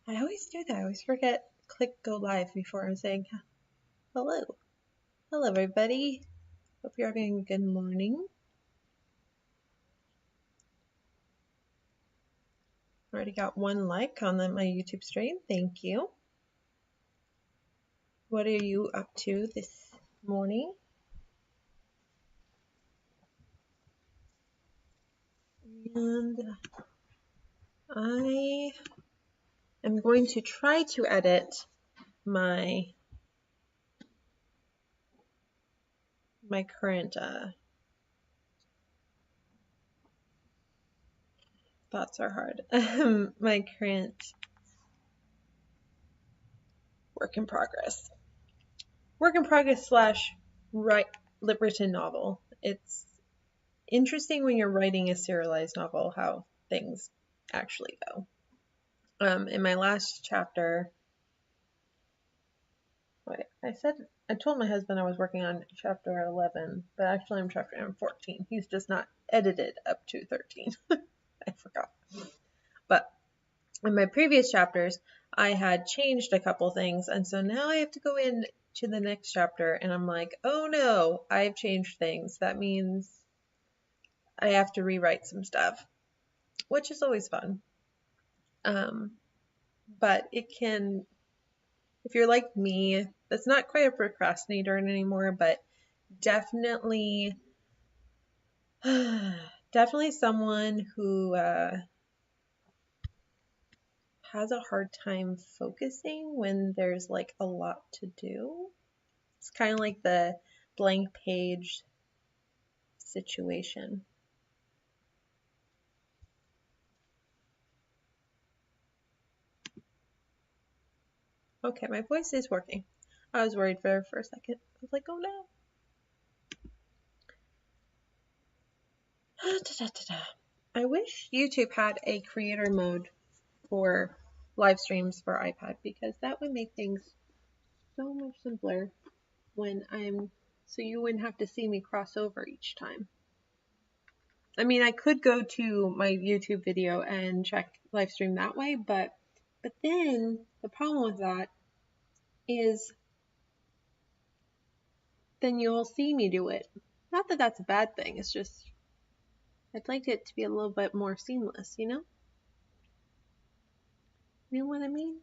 I always do that. I always forget click go live before I'm saying hello. Hello, everybody. Hope you're having a good morning. Already got 1 like on my YouTube stream. Thank you. What are you up to this morning? And I am going to try to edit my current thoughts are hard. My current work in progress. Work in progress slash written novel. It's interesting when you're writing a serialized novel how things actually go. In my last chapter, I told my husband I was working on chapter 11, but actually I'm chapter 14. He's just not edited up to 13. I forgot. But in my previous chapters, I had changed a couple things, and so now I have to go in to the next chapter, and I'm like, oh no, I've changed things. That means I have to rewrite some stuff, which is always fun. But it can, if you're like me, that's not quite a procrastinator anymore, but definitely someone who has a hard time focusing when there's like a lot to do. It's kind of like the blank page situation. Okay, my voice is working. I was worried for a second. I was like, oh no. I wish YouTube had a creator mode for live streams for iPad, because that would make things so much simpler so you wouldn't have to see me cross over each time. I mean, I could go to my YouTube video and check live stream that way, but then the problem with that is then you'll see me do it. Not that that's a bad thing, it's just I'd like it to be a little bit more seamless, you know? You know what I mean?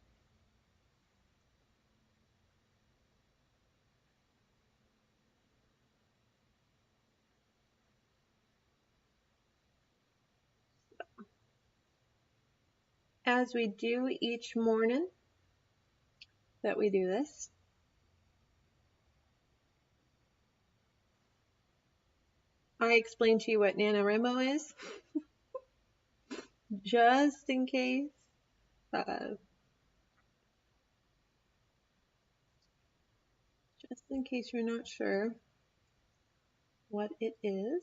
As we do each morning that we do this, I explain to you what NaNoWriMo is, just in case. Just in case you're not sure what it is.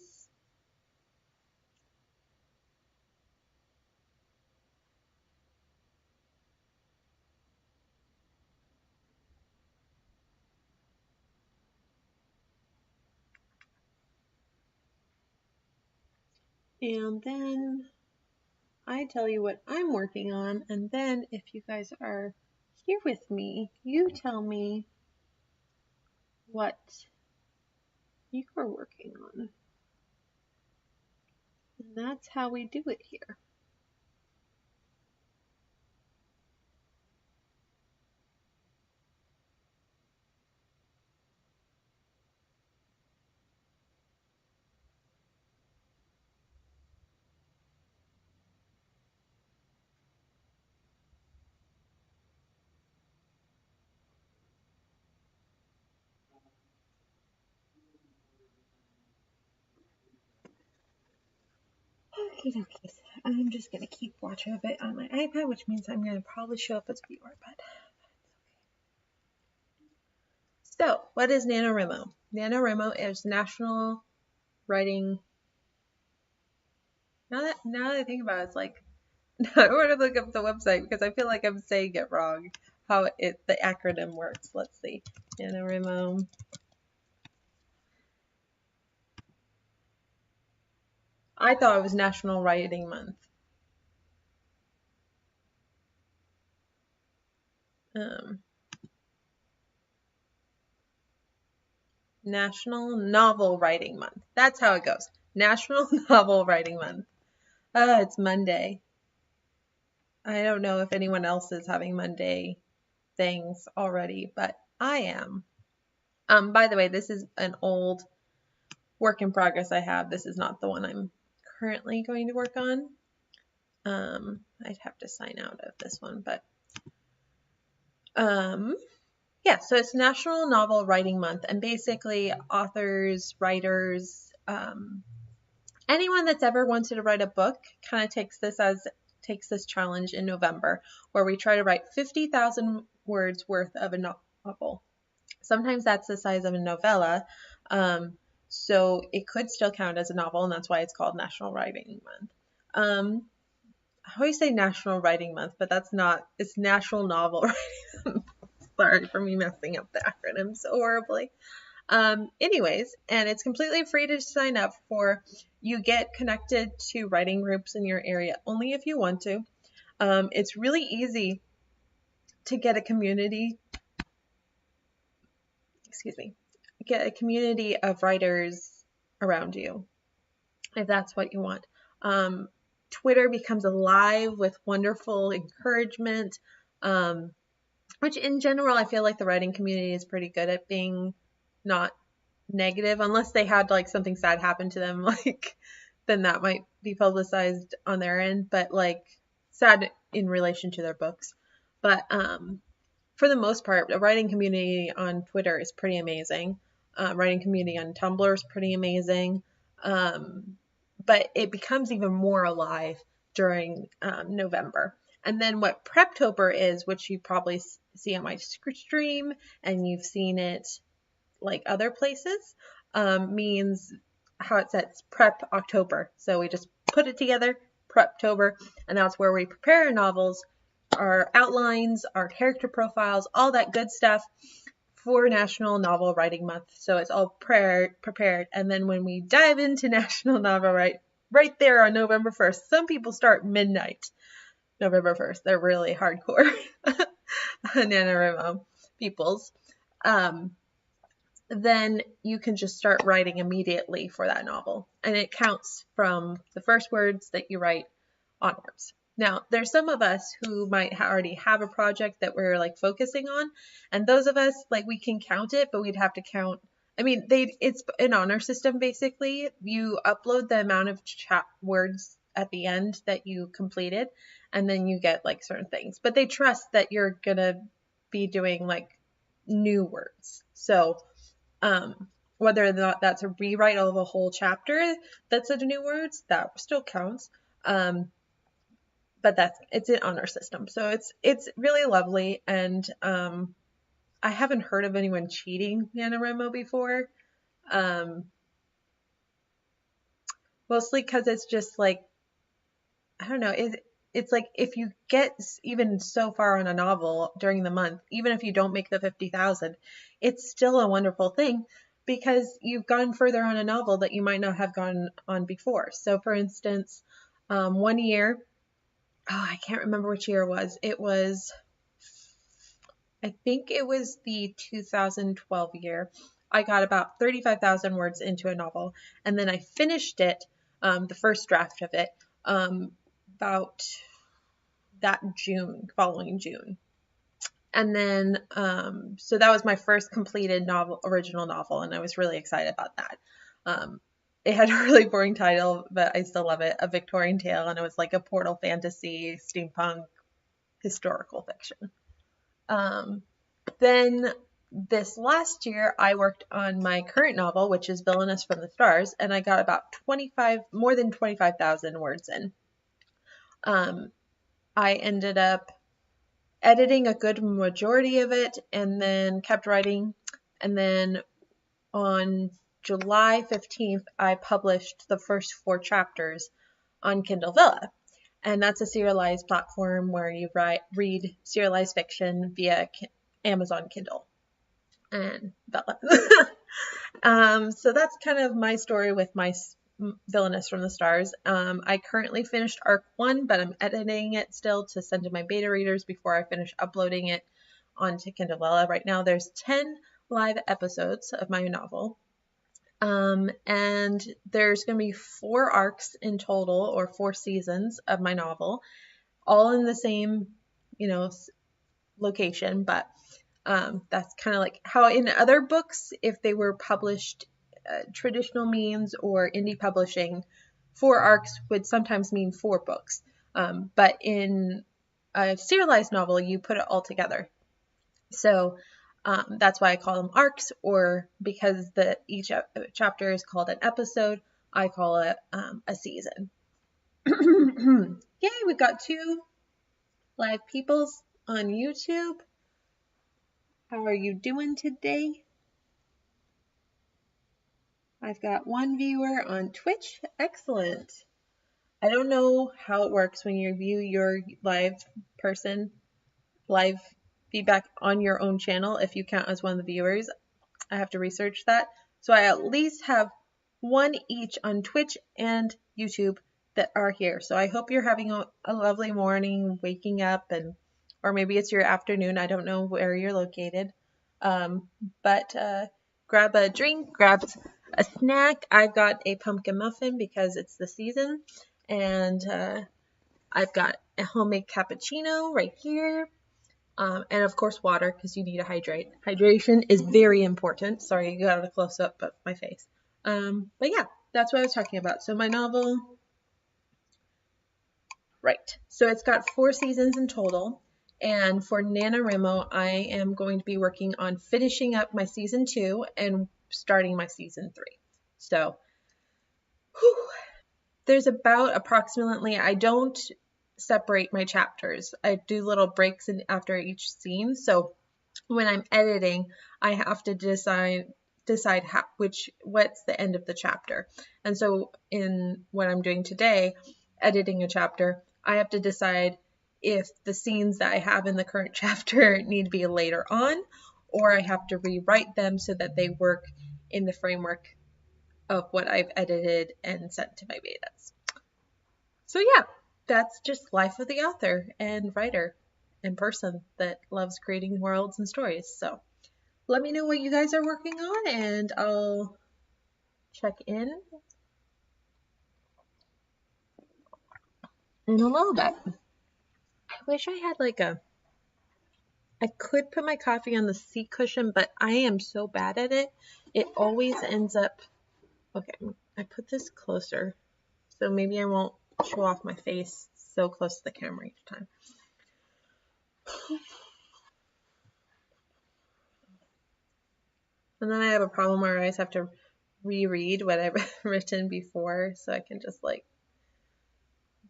And then I tell you what I'm working on, and then if you guys are here with me, you tell me what you are working on. And that's how we do it here. Okay, I'm just going to keep watch of it on my iPad, which means I'm going to probably show up as viewer, but so, what is NaNoWriMo? NaNoWriMo is National Writing. Now that I think about it, it's like, I want to look up the website because I feel like I'm saying it wrong, how the acronym works. Let's see. NaNoWriMo. I thought it was National Writing Month. National Novel Writing Month. That's how it goes. National Novel Writing Month. It's Monday. I don't know if anyone else is having Monday things already, but I am. By the way, this is an old work in progress I have. This is not the one I'm currently going to work on. I'd have to sign out of this one, but yeah, so it's National Novel Writing Month, and basically authors, writers, anyone that's ever wanted to write a book kind of takes this challenge in November, where we try to write 50,000 words worth of a novel. Sometimes that's the size of a novella, so it could still count as a novel, and that's why it's called National Writing Month. I always say National Writing Month, but that's not. It's National Novel Writing Month. Sorry for me messing up the acronym so horribly. Anyways, and it's completely free to sign up for. You get connected to writing groups in your area only if you want to. It's really easy to get a community. Get a community of writers around you, if that's what you want. Twitter becomes alive with wonderful encouragement, which in general, I feel like the writing community is pretty good at being not negative, unless they had like something sad happen to them, like then that might be publicized on their end, but like sad in relation to their books. But for the most part, the writing community on Twitter is pretty amazing. Writing community on Tumblr is pretty amazing. But it becomes even more alive during November. And then what Preptober is, which you probably see on my stream, and you've seen it like other places, means how it says Prep October. So we just put it together, Preptober, and that's where we prepare our novels, our outlines, our character profiles, all that good stuff for National Novel Writing Month. So it's all prepared. And then when we dive into National Novel right there on November 1st, some people start midnight November 1st. They're really hardcore NaNoWriMo peoples. Then you can just start writing immediately for that novel. And it counts from the first words that you write onwards. Now, there's some of us who might already have a project that we're like focusing on, and those of us, like, we can count it, but we'd have to count. I mean, it's an honor system, basically. You upload the amount of words at the end that you completed, and then you get like certain things. But they trust that you're gonna be doing like new words. So whether or not that's a rewrite of a whole chapter that's into new words, that still counts. But it's an honor system, so it's really lovely, and I haven't heard of anyone cheating NaNoWriMo before, mostly because it's just like, I don't know, it's like if you get even so far on a novel during the month, even if you don't make the 50,000, it's still a wonderful thing because you've gone further on a novel that you might not have gone on before. So for instance, one year, I can't remember which year it was. I think it was the 2012 year. I got about 35,000 words into a novel, and then I finished it, the first draft of it, about that following June. And then, so that was my first completed original novel, and I was really excited about that. It had a really boring title, but I still love it, A Victorian Tale, and it was like a portal fantasy, steampunk, historical fiction. Then this last year, I worked on my current novel, which is Villainess from the Stars, and I got about more than 25,000 words in. I ended up editing a good majority of it, and then kept writing, and then on July 15th, I published the first 4 chapters on Kindle Vella. And that's a serialized platform where you read serialized fiction via Amazon Kindle and Vella. So that's kind of my story with my Villainess from the Stars. I currently finished Arc 1, but I'm editing it still to send to my beta readers before I finish uploading it onto Kindle Vella. Right now there's 10 live episodes of my novel. And there's going to be 4 arcs in total, or 4 seasons of my novel, all in the same, location. But that's kind of like how in other books, if they were published traditional means or indie publishing, 4 arcs would sometimes mean 4 books. But in a serialized novel, you put it all together. So that's why I call them arcs, or because each chapter is called an episode, I call it a season. Yay, we've got 2 live peoples on YouTube. How are you doing today? I've got 1 viewer on Twitch. Excellent. I don't know how it works when you view your live feedback on your own channel if you count as one of the viewers. I have to research that. So I at least have 1 each on Twitch and YouTube that are here. So I hope you're having a lovely morning, waking up, or maybe it's your afternoon. I don't know where you're located. But grab a drink, grab a snack. I've got a pumpkin muffin because it's the season. And I've got a homemade cappuccino right here. And of course water, because you need to hydrate. Hydration is very important. Sorry, you got a close up of my face. But yeah, that's what I was talking about. So my novel, right. So it's got 4 seasons in total. And for NaNoWriMo, I am going to be working on finishing up my season 2 and starting my season 3. So there's about approximately, I don't separate my chapters. I do little breaks after each scene. So when I'm editing, I have to decide what's the end of the chapter. And so in what I'm doing today, editing a chapter, I have to decide if the scenes that I have in the current chapter need to be later on, or I have to rewrite them so that they work in the framework of what I've edited and sent to my betas. So yeah, that's just life of the author and writer and person that loves creating worlds and stories. So let me know what you guys are working on, and I'll check in a little bit. I wish I had I could put my coffee on the seat cushion, but I am so bad at it. It always ends up, okay, I put this closer, so maybe I won't show off my face so close to the camera each time. And then I have a problem where I always have to reread what I've written before, so I can just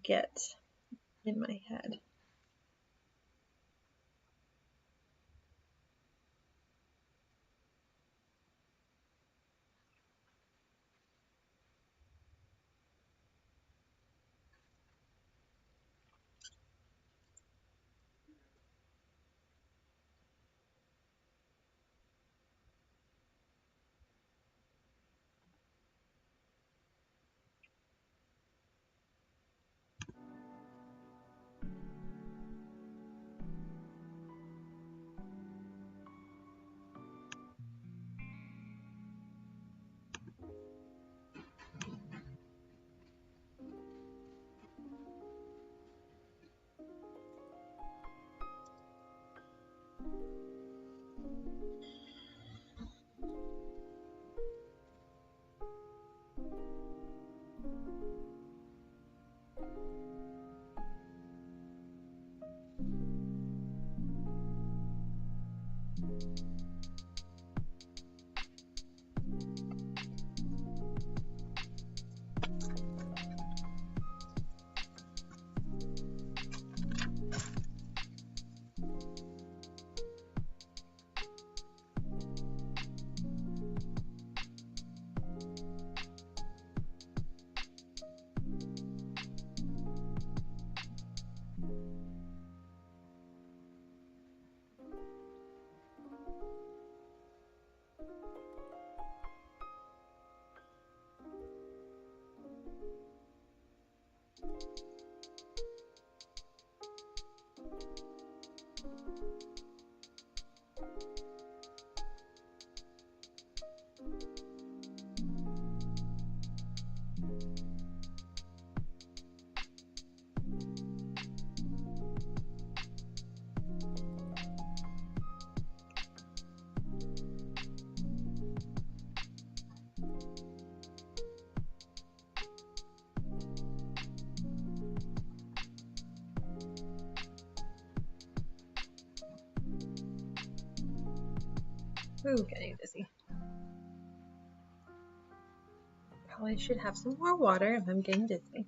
get in my head. Ooh, getting dizzy. Probably should have some more water if I'm getting dizzy.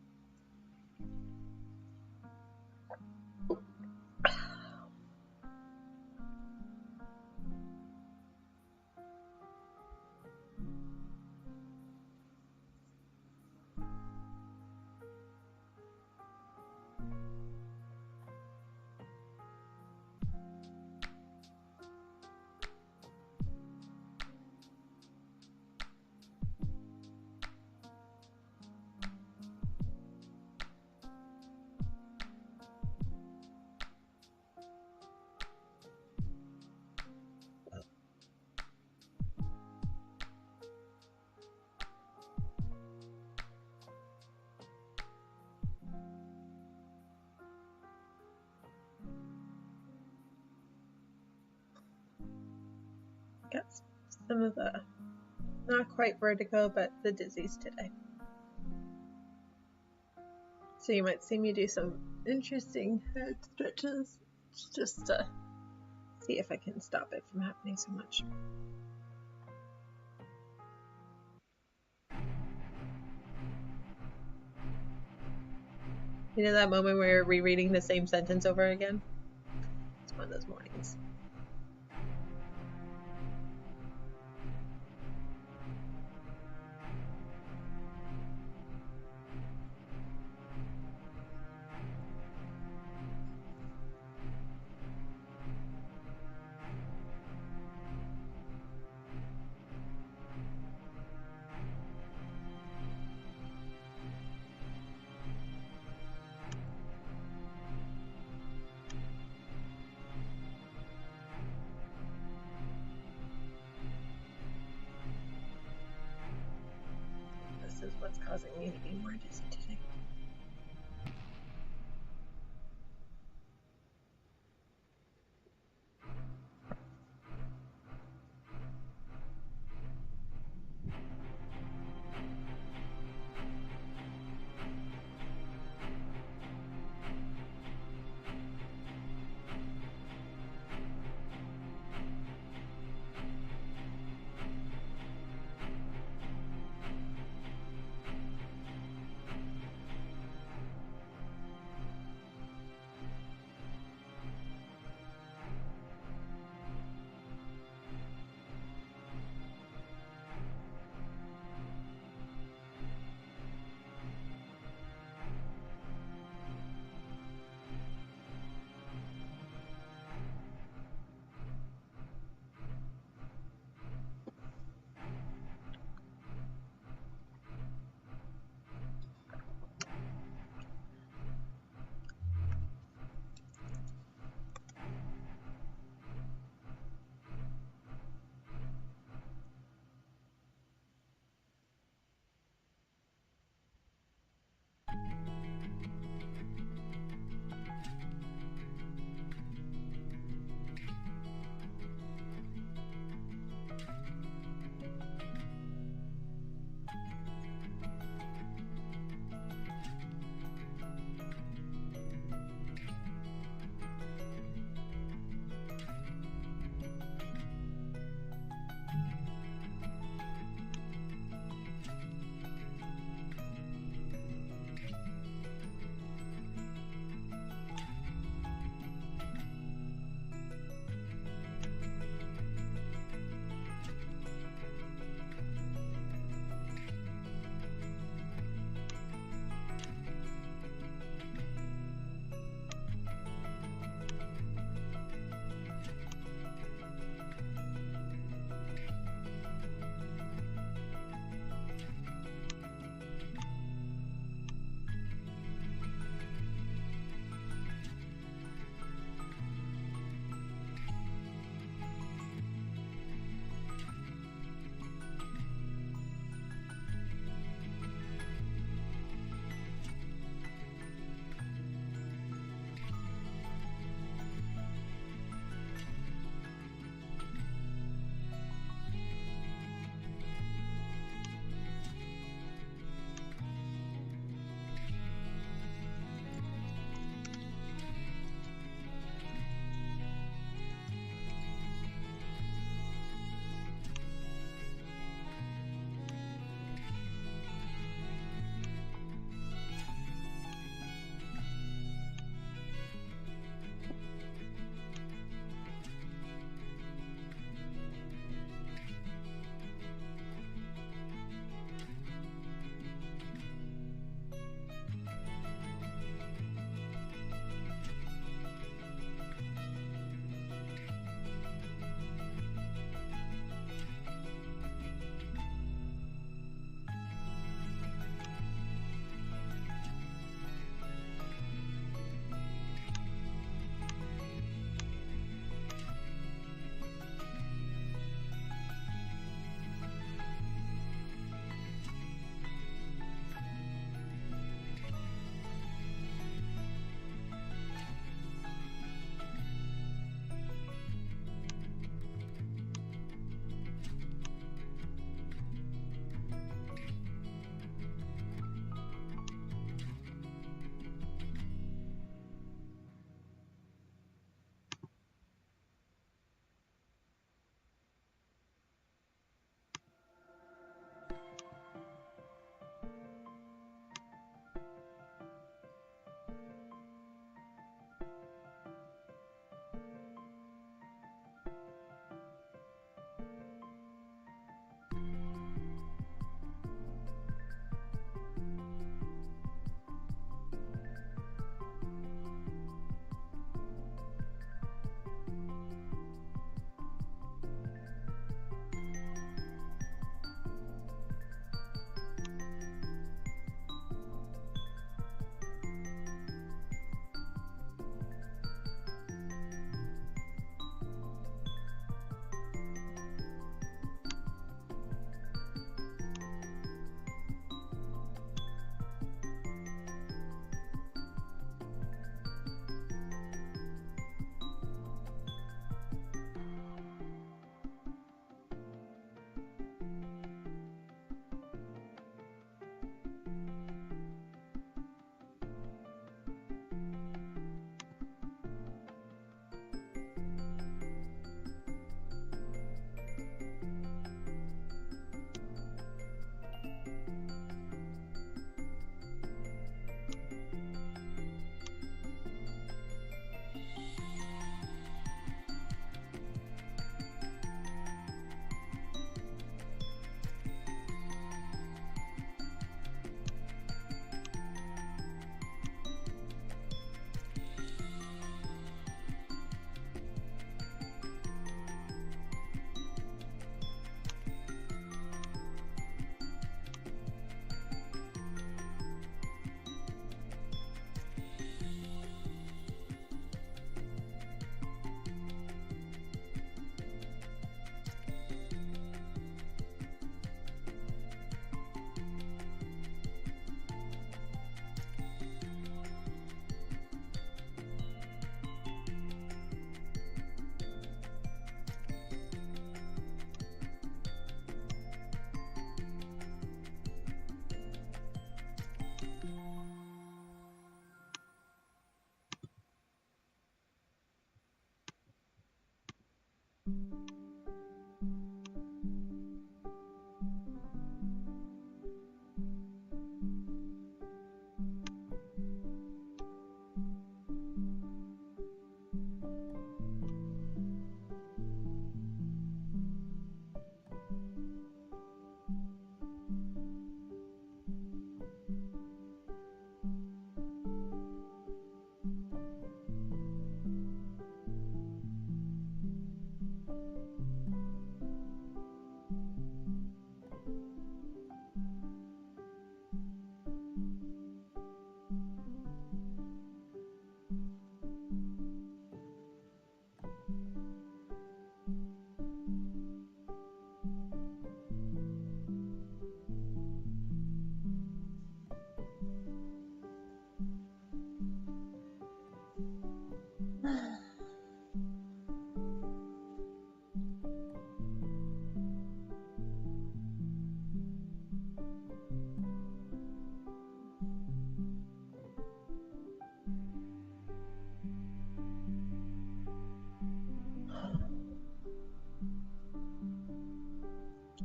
Got some of the, not quite vertigo, but the dizzies today. So you might see me do some interesting head stretches just to see if I can stop it from happening so much. You know that moment where you're rereading the same sentence over again? It's one of those mornings. This is what's causing me to be more dizzy today.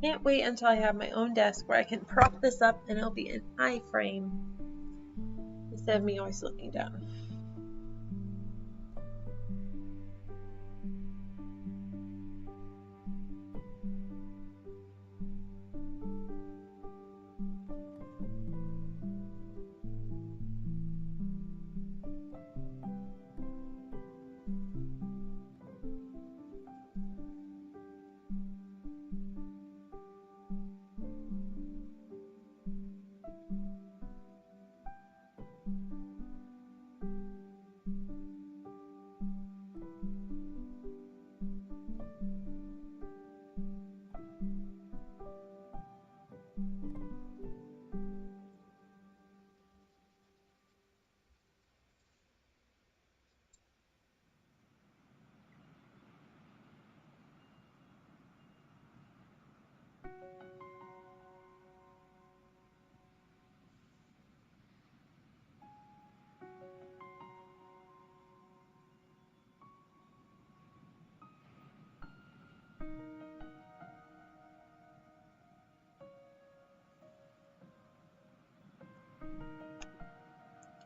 Can't wait until I have my own desk where I can prop this up and it'll be an iframe instead of me always looking down.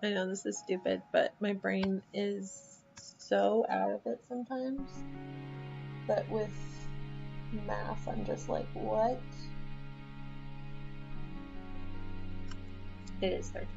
I know this is stupid, but my brain is so out of it sometimes that with math, I'm just like, what? It is 13.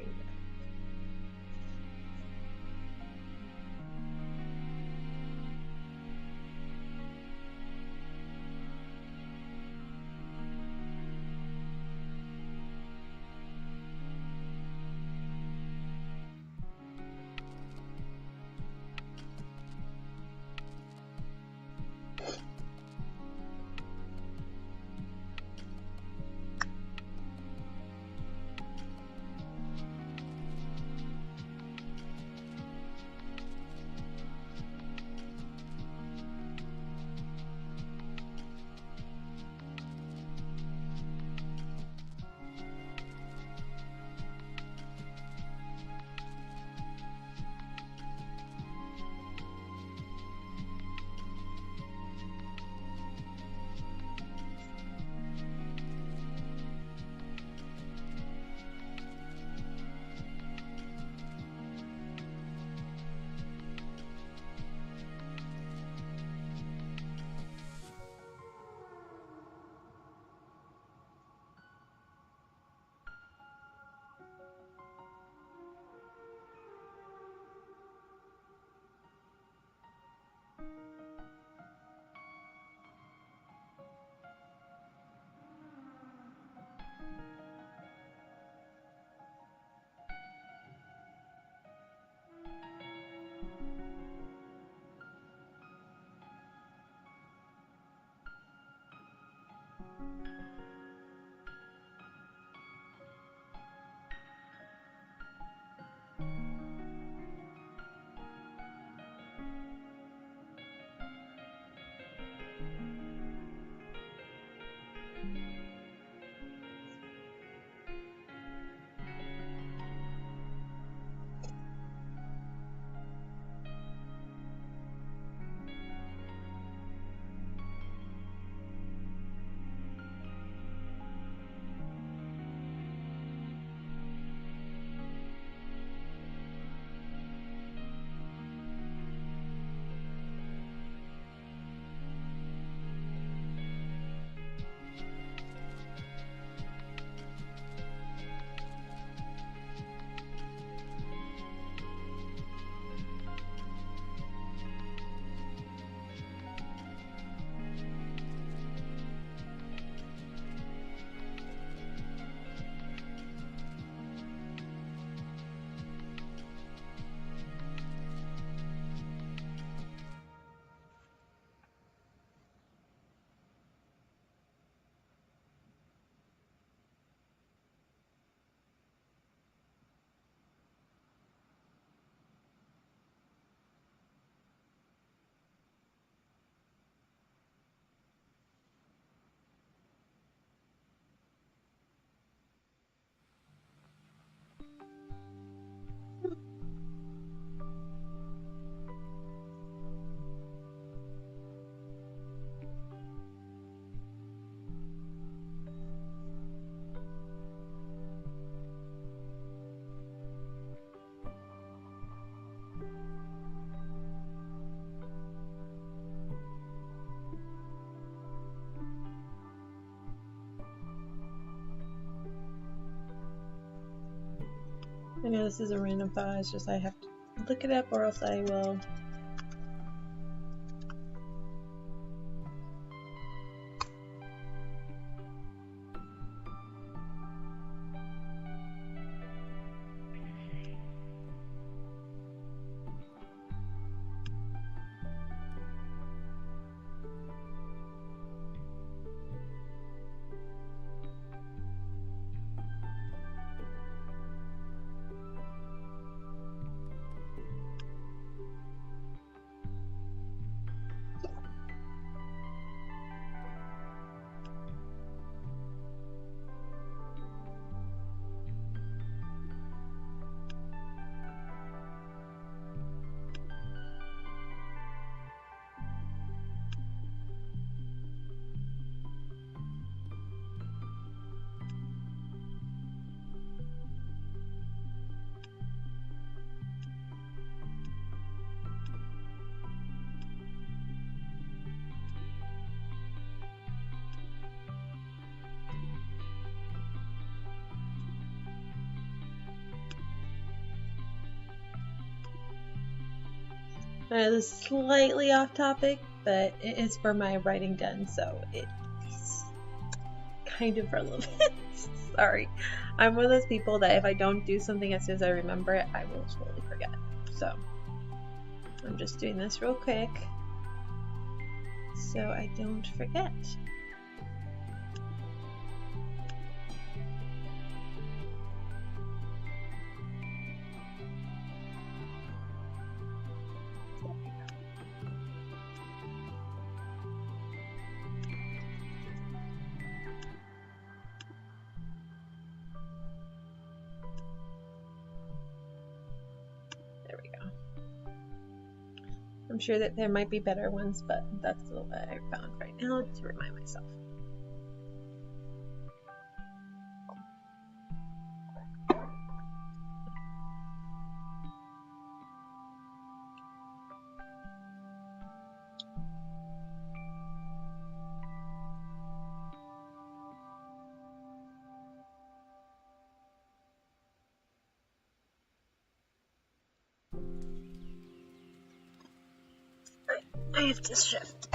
I know this is a random thought, it's just I have to look it up or else I will. This is slightly off topic, but it is for my writing done, so it's kind of relevant. Sorry. I'm one of those people that if I don't do something as soon as I remember it, I will totally forget. So, I'm just doing this real quick so I don't forget. I'm sure that there might be better ones, but that's what I found right now to remind myself. I have to shift.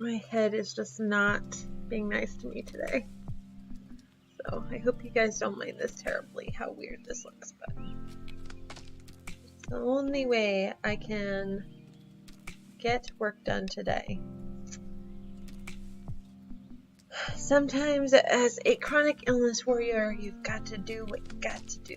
My head is just not being nice to me today. So I hope you guys don't mind this terribly, how weird this looks, but it's the only way I can get work done today. Sometimes as a chronic illness warrior, you've got to do what you got to do.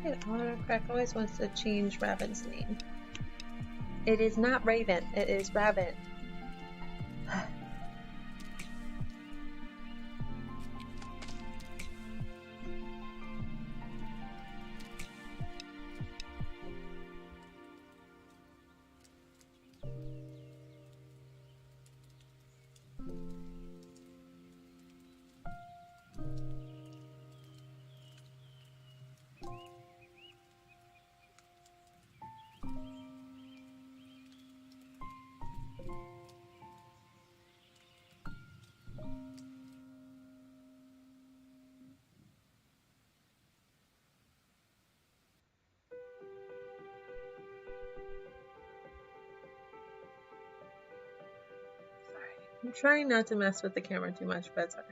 Autocorrect always wants to change Raven's name. It is not Raven, it is Raven. I'm trying not to mess with the camera too much, but it's hard.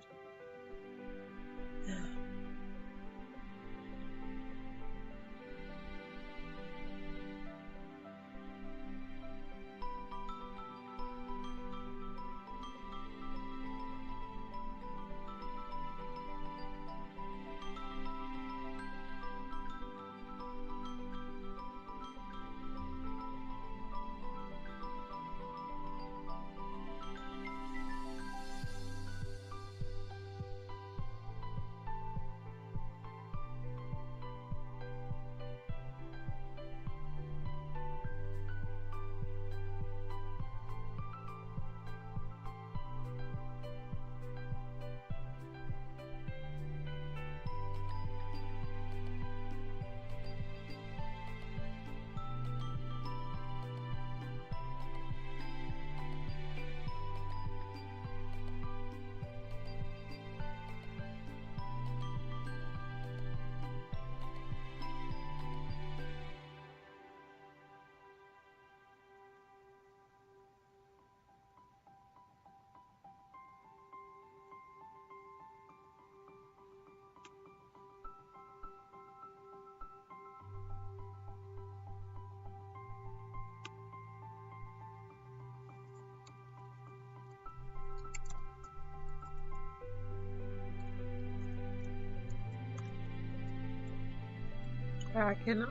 I cannot.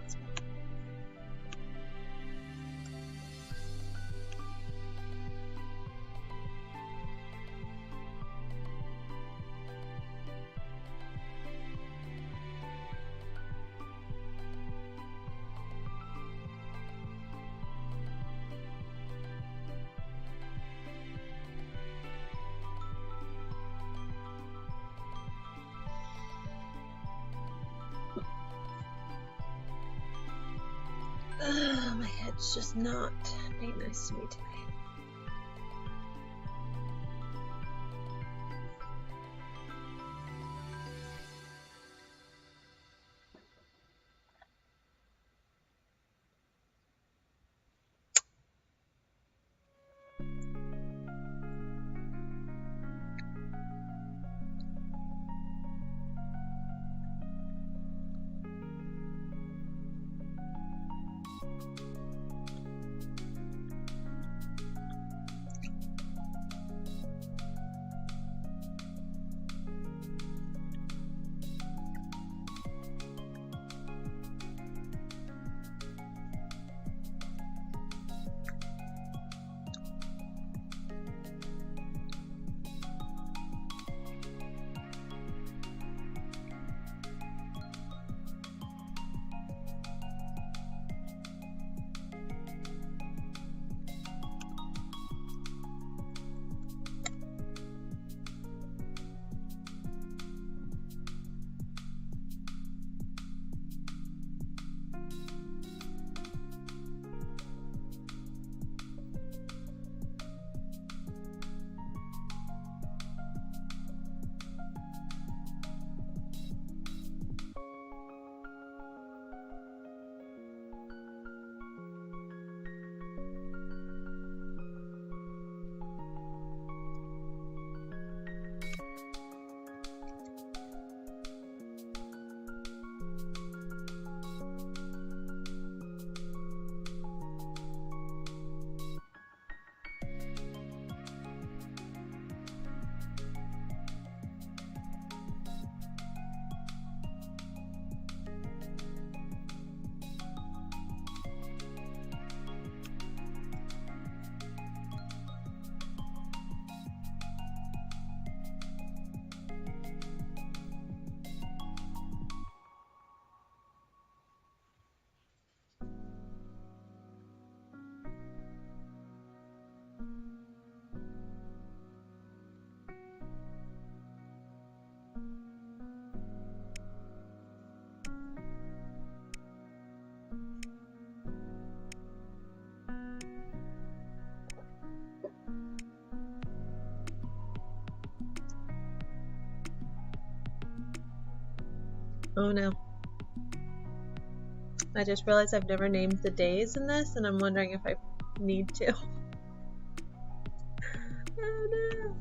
My head's just not being nice to me today. Oh no. I just realized I've never named the days in this, and I'm wondering if I need to. Oh no.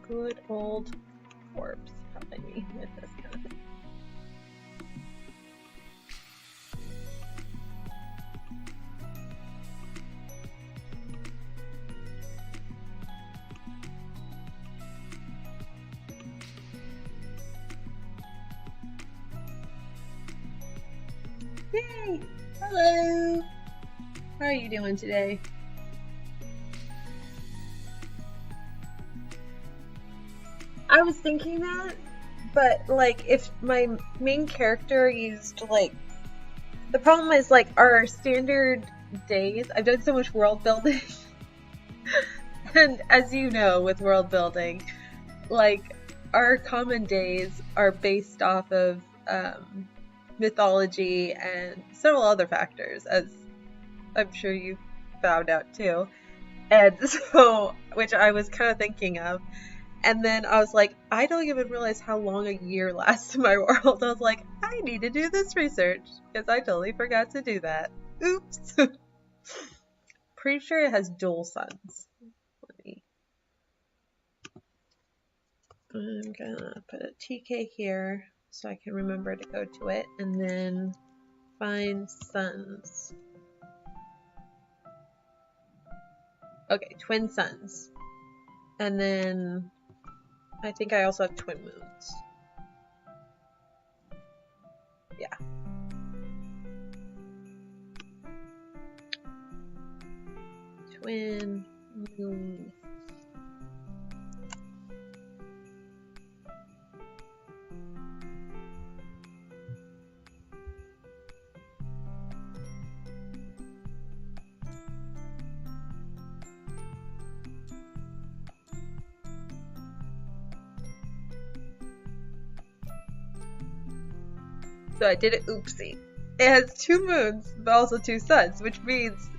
Good old orbs helping me with this kind of thing. Yay! Hello! How are you doing today? I was thinking that, but like if my main character used like, the problem is like our standard days, I've done so much world building and as you know with world building, like our common days are based off of mythology and several other factors, as I'm sure you found out too. And so, which I was kind of thinking of. And then I was like, I don't even realize how long a year lasts in my world. I was like, I need to do this research because I totally forgot to do that. Oops. Pretty sure it has dual suns. I'm gonna put a TK here so I can remember to go to it, and then find suns. Okay, twin suns. And then I think I also have twin moons. Yeah. Twin moons. So I did it oopsie. It has two moons, but also two suns, which means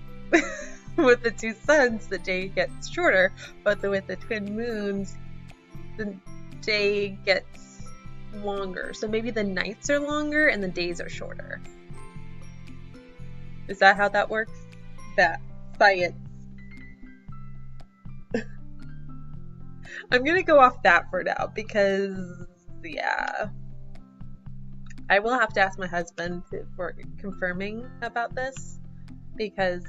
with the two suns, the day gets shorter, but with the twin moons, the day gets longer. So maybe the nights are longer and the days are shorter. Is that how that works? That science. I'm gonna go off that for now because, yeah. I will have to ask my husband for confirming about this because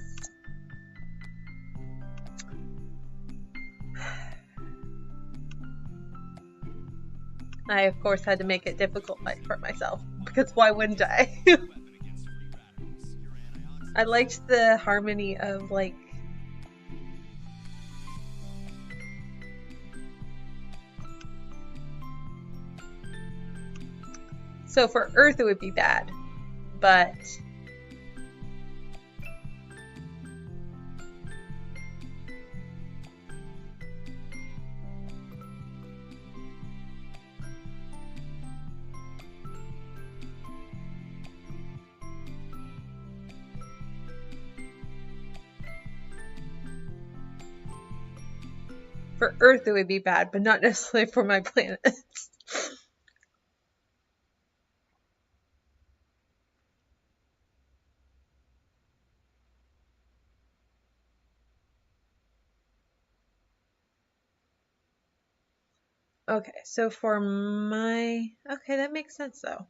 I, of course, had to make it difficult for myself because why wouldn't I? I liked the harmony of like so for Earth it would be bad, but for Earth it would be bad, but not necessarily for my planet. Okay, so for my, okay, that makes sense though.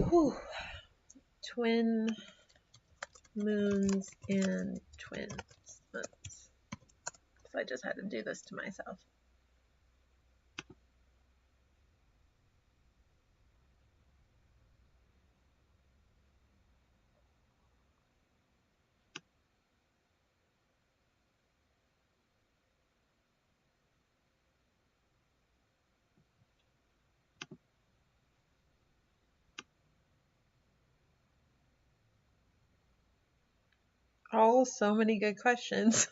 Whew. Twin moons and twin suns. So I just had to do this to myself. Oh, so many good questions.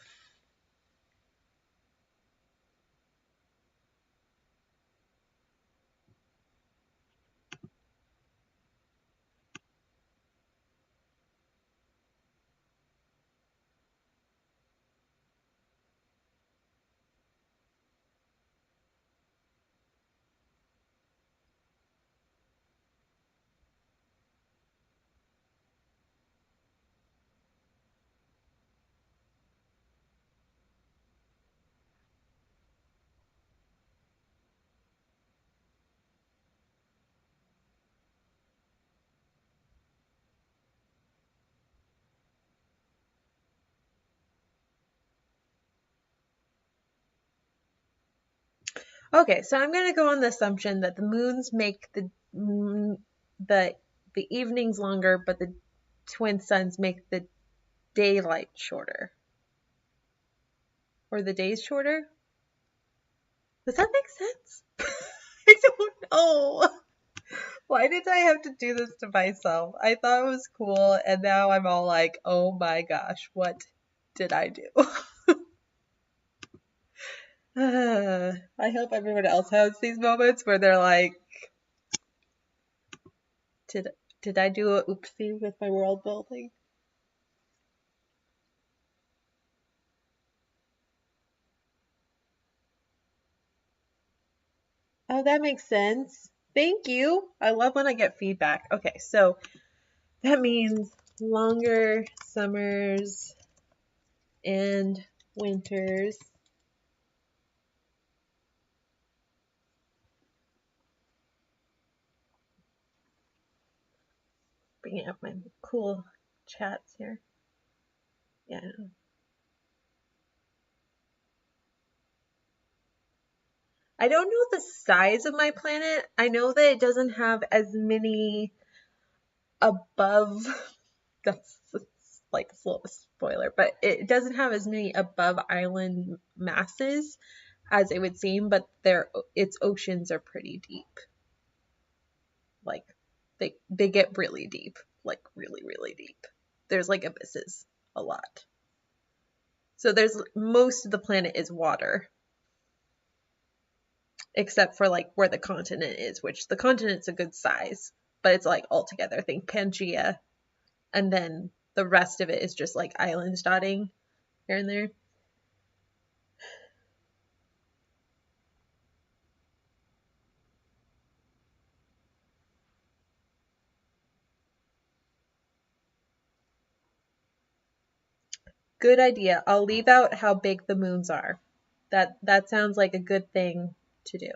Okay, so I'm going to go on the assumption that the moons make the the evenings longer, but the twin suns make the daylight shorter. Or the days shorter? Does that make sense? I don't know. Why did I have to do this to myself? I thought it was cool, and now I'm all like, oh my gosh, what did I do? I hope everyone else has these moments where they're like, did did I do a oopsie with my world building? Oh, that makes sense. Thank you. I love when I get feedback. Okay, so that means longer summers and winters. Bringing up my cool chats here. Yeah. I don't know the size of my planet. I know that it doesn't have as many above, that's like a little spoiler, but it doesn't have as many above island masses as it would seem, but its oceans are pretty deep. Like they get really deep, like really, really deep. There's like abysses a lot. So there's most of the planet is water, except for like where the continent is, which the continent's a good size, but it's like all together. Think Pangea, and then the rest of it is just like islands dotting here and there. Good idea. I'll leave out how big the moons are. That sounds like a good thing to do.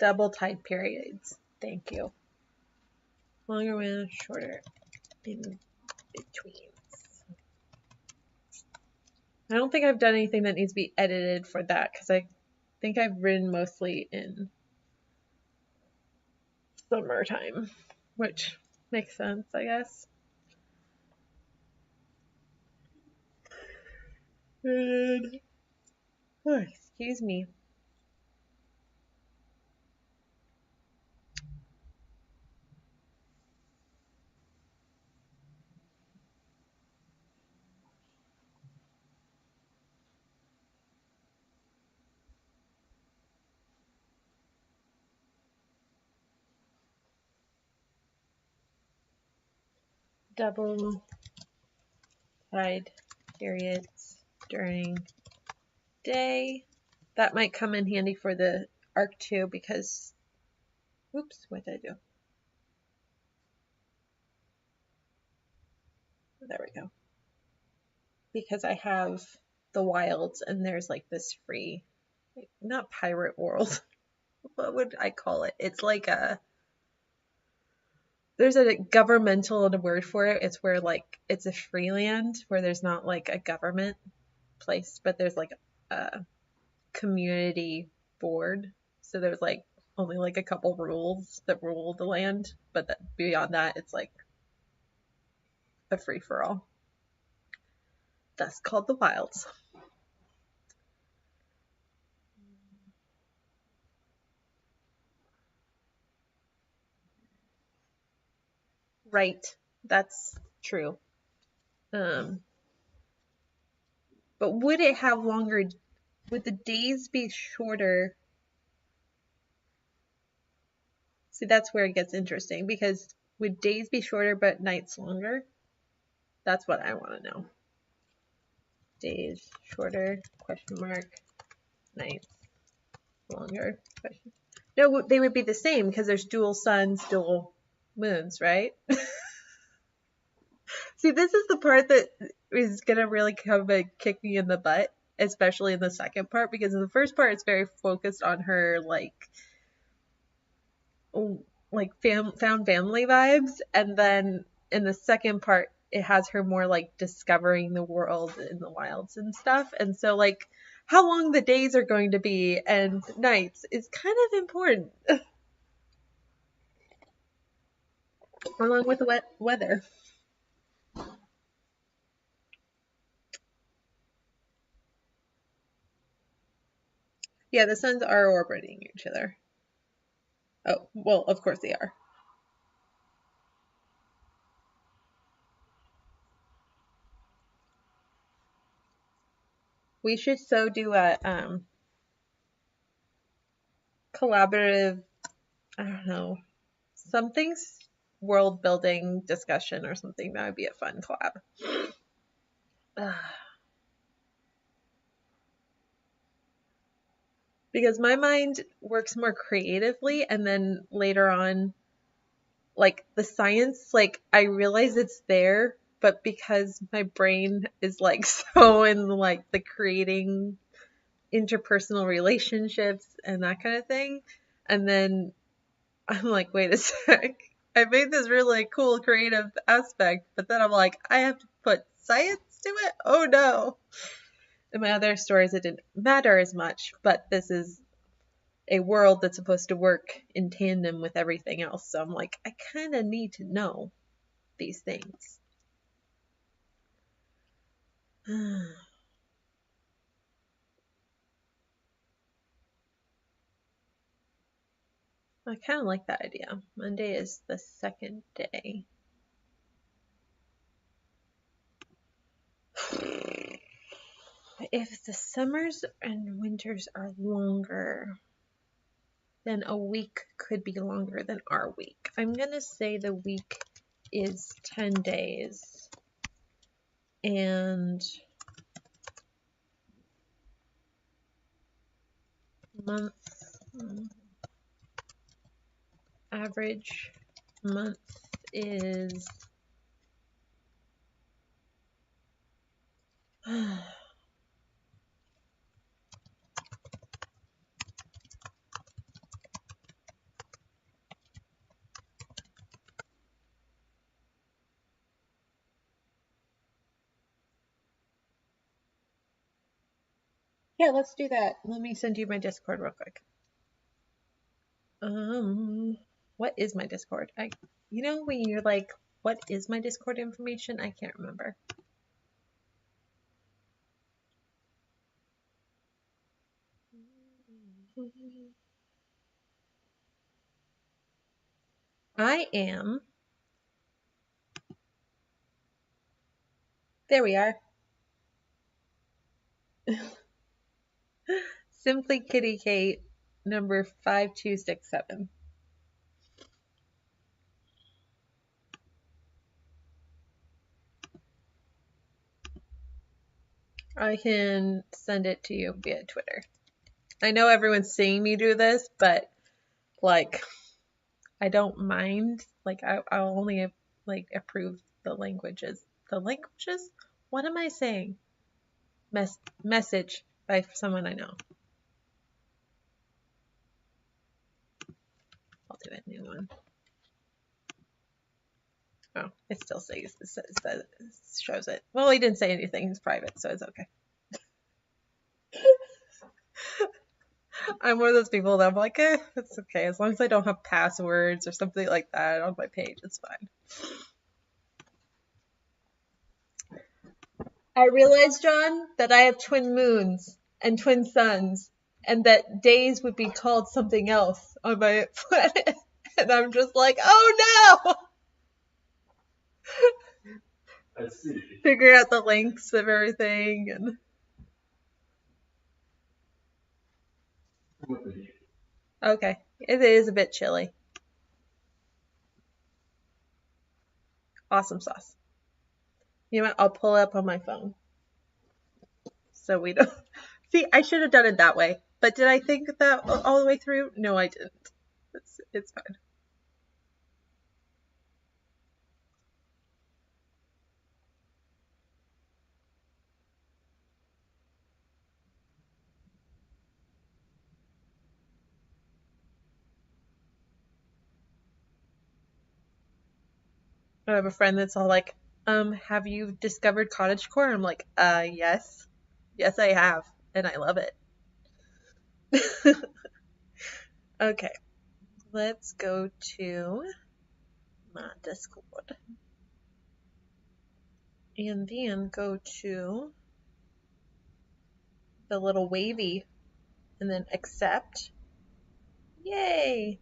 Double tide periods. Thank you. Longer winter, shorter in between. I don't think I've done anything that needs to be edited for that because I think I've written mostly in summertime, which makes sense, I guess. And, oh, excuse me. Double tide periods during day. That might come in handy for the arc too, because, oops, what did I do? There we go. Because I have the wilds and there's like this free, not pirate world. What would I call it? It's like there's a governmental word for it. It's where like it's a free land where there's not like a government place, but there's like a community board. So there's like only like a couple rules that rule the land, but beyond that, it's like a free for all. That's called the wilds. Right. That's true. But would it have longer? Would the days be shorter? See, that's where it gets interesting, because would days be shorter but nights longer? That's what I want to know. Days shorter, question mark, nights longer, question. No, they would be the same because there's dual suns, dual moons, right? See, this is the part that is going to really come and kick me in the butt, especially in the second part, because in the first part it's very focused on her found family vibes, and then in the second part it has her more like discovering the world in the wilds and stuff, and so like how long the days are going to be and nights is kind of important along with the weather. Yeah, the suns are orbiting each other. Oh, well, of course they are. We should so do a collaborative, I don't know, something's world building discussion or something. That would be a fun collab. Because my mind works more creatively, and then later on, like the science, like I realize it's there, but because my brain is like so in like the creating interpersonal relationships and that kind of thing, and then I'm like, wait a sec, I made this really cool creative aspect, but then I'm like, I have to put science to it? Oh no. In my other stories, it didn't matter as much, but this is a world that's supposed to work in tandem with everything else. So I'm like, I kind of need to know these things. I kind of like that idea. Monday is the second day. If the summers and winters are longer, then a week could be longer than our week. I'm going to say the week is 10 days. And month, average month is yeah, let's do that. Let me send you my Discord real quick. What is my Discord? You know when you're like, what is my Discord information? I can't remember. I am. There we are. Simply Kitty Kate, number 5267. I can send it to you via Twitter. I know everyone's seeing me do this, but like I don't mind. Like I'll only like approve the languages. The languages? What am I saying? Message by someone I know. I'll do a new one. Oh, it still shows it. Well, he didn't say anything. It's private, so it's okay. I'm one of those people that I'm like, it's okay. As long as I don't have passwords or something like that on my page, it's fine. I realized, John, that I have twin moons and twin suns, and that days would be called something else on my planet. And I'm just like, oh no! I see. Figure out the lengths of everything and. Okay, it is a bit chilly. Awesome sauce. You know what? I'll pull it up on my phone. So we don't. See, I should have done it that way. But did I think that all the way through? No, I didn't. It's fine. I have a friend that's all like, have you discovered cottagecore? I'm like, yes. Yes, I have. And I love it. Okay. Let's go to my Discord. And then go to the little wavy and then accept. Yay!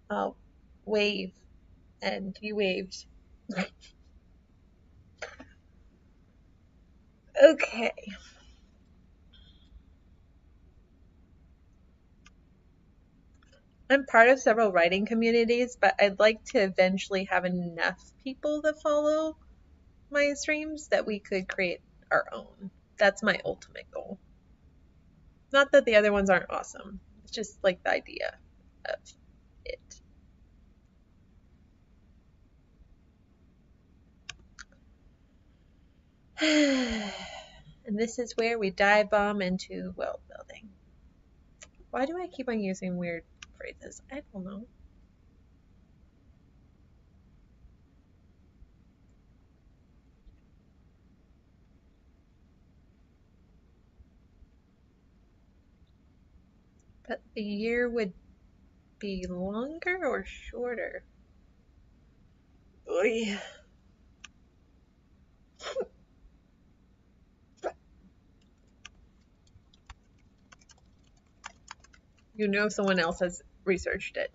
I'll wave. And you waved. Okay. I'm part of several writing communities, but I'd like to eventually have enough people that follow my streams that we could create our own. That's my ultimate goal. Not that the other ones aren't awesome. It's just like the idea of it. And this is where we dive bomb into world building. Why do I keep on using weird phrases? I don't know. But the year would be longer or shorter? Oy. You know someone else has researched it.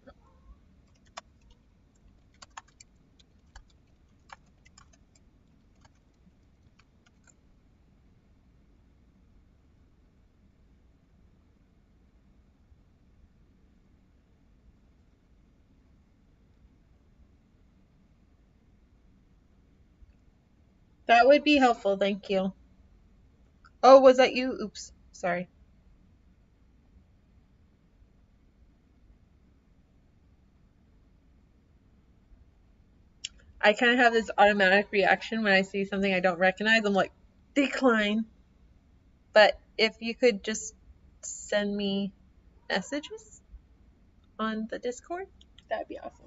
That would be helpful, thank you. Oh, was that you? Oops, sorry. I kind of have this automatic reaction when I see something I don't recognize. I'm like, decline. But if you could just send me messages on the Discord, that'd be awesome.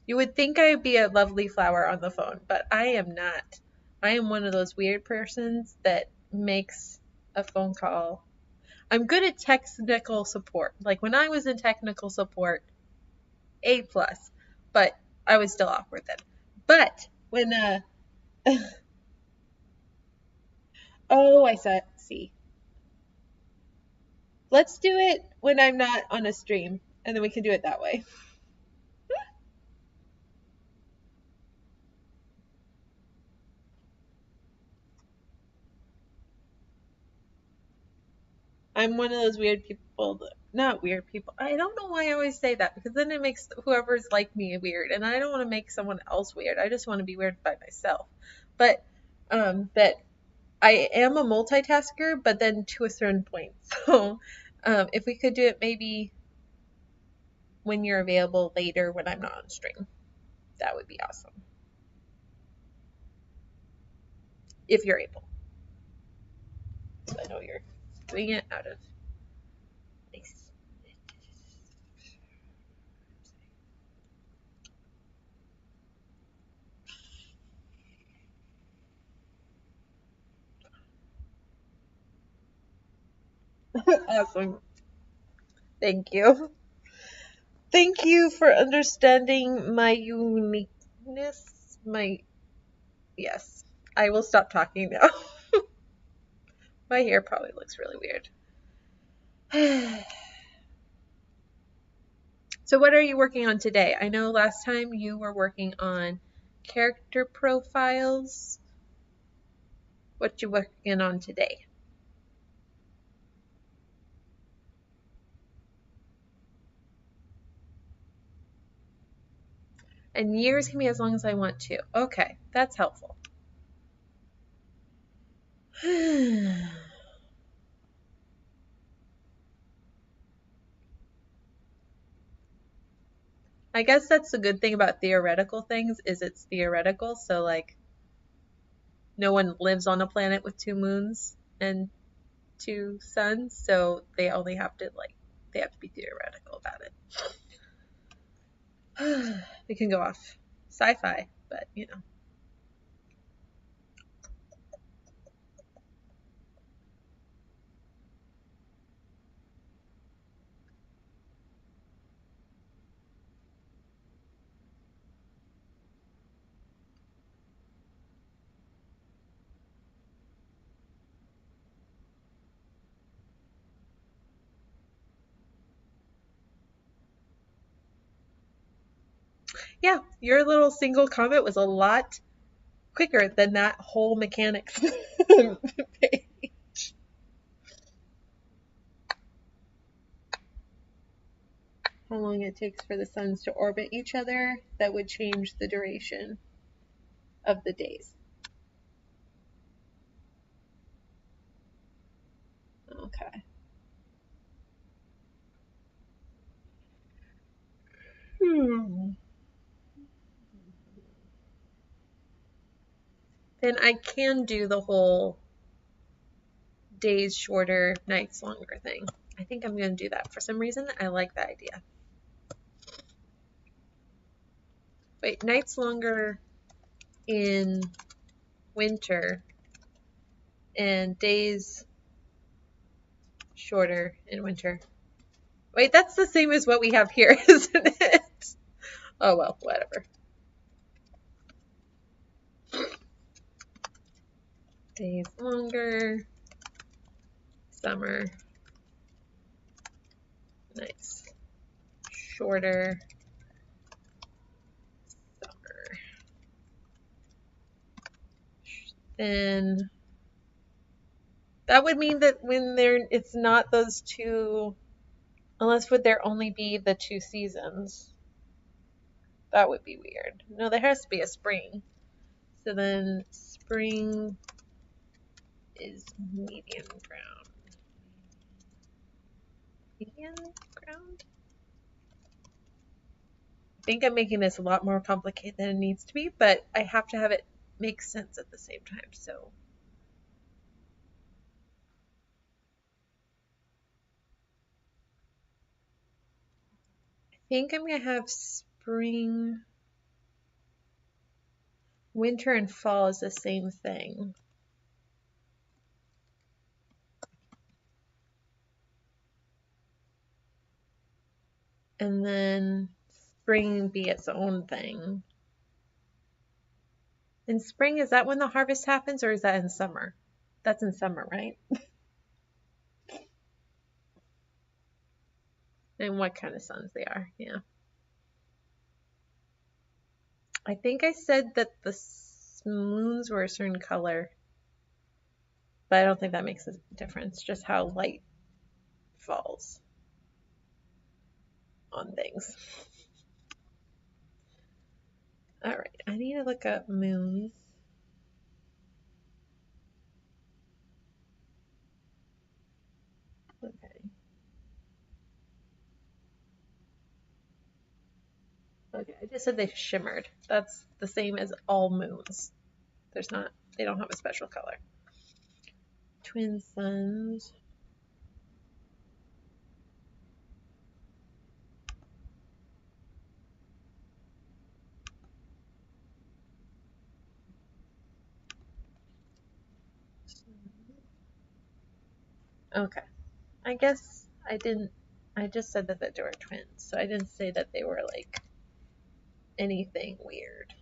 You would think I would be a lovely flower on the phone, but I am not. I am one of those weird persons that makes a phone call. I'm good at technical support. Like when I was in technical support, A plus, but I was still awkward then. But when oh, I see. Let's do it when I'm not on a stream, and then we can do it that way. I'm one of those weird people not weird people. I don't know why I always say that because then it makes whoever's like me weird, and I don't want to make someone else weird. I just want to be weird by myself. But that I am a multitasker, but then to a certain point. So if we could do it maybe when you're available later when I'm not on stream, that would be awesome. If you're able. So I know you're doing it out of nice. Awesome. Thank you. Thank you for understanding my uniqueness. Yes. I will stop talking now. My hair probably looks really weird. So what are you working on today? I know last time you were working on character profiles. What you working on today? And years can be as long as I want to. Okay, that's helpful. I guess that's the good thing about theoretical things is it's theoretical. So like no one lives on a planet with 2 moons and 2 suns, so they only have to they have to be theoretical about it. We can go off sci-fi, but you know. Yeah, your little single comment was a lot quicker than that whole mechanics page. How long it takes for the suns to orbit each other, that would change the duration of the days. Okay. Then I can do the whole days shorter, nights longer thing. I think I'm going to do that. For some reason, I like that idea. Wait, nights longer in winter and days shorter in winter. Wait, that's the same as what we have here, isn't it? Oh well, whatever. Days longer, summer, nights shorter, summer. Then that would mean that when it's not those 2, unless would there only be the 2 seasons? That would be weird. No, there has to be a spring. So then spring is median ground. Median ground? I think I'm making this a lot more complicated than it needs to be, but I have to have it make sense at the same time. So I think I'm going to have spring, winter, and fall is the same thing. And then spring be its own thing. In spring, is that when the harvest happens or is that in summer? That's in summer, right? And what kind of suns they are, yeah. I think I said that the moons were a certain color, but I don't think that makes a difference, just how light falls on things. All right, I need to look up moons. Okay. Okay, I just said they shimmered. That's the same as all moons. They don't have a special color. Twin suns. Okay. I guess I just said that they were twins, so I didn't say that they were like anything weird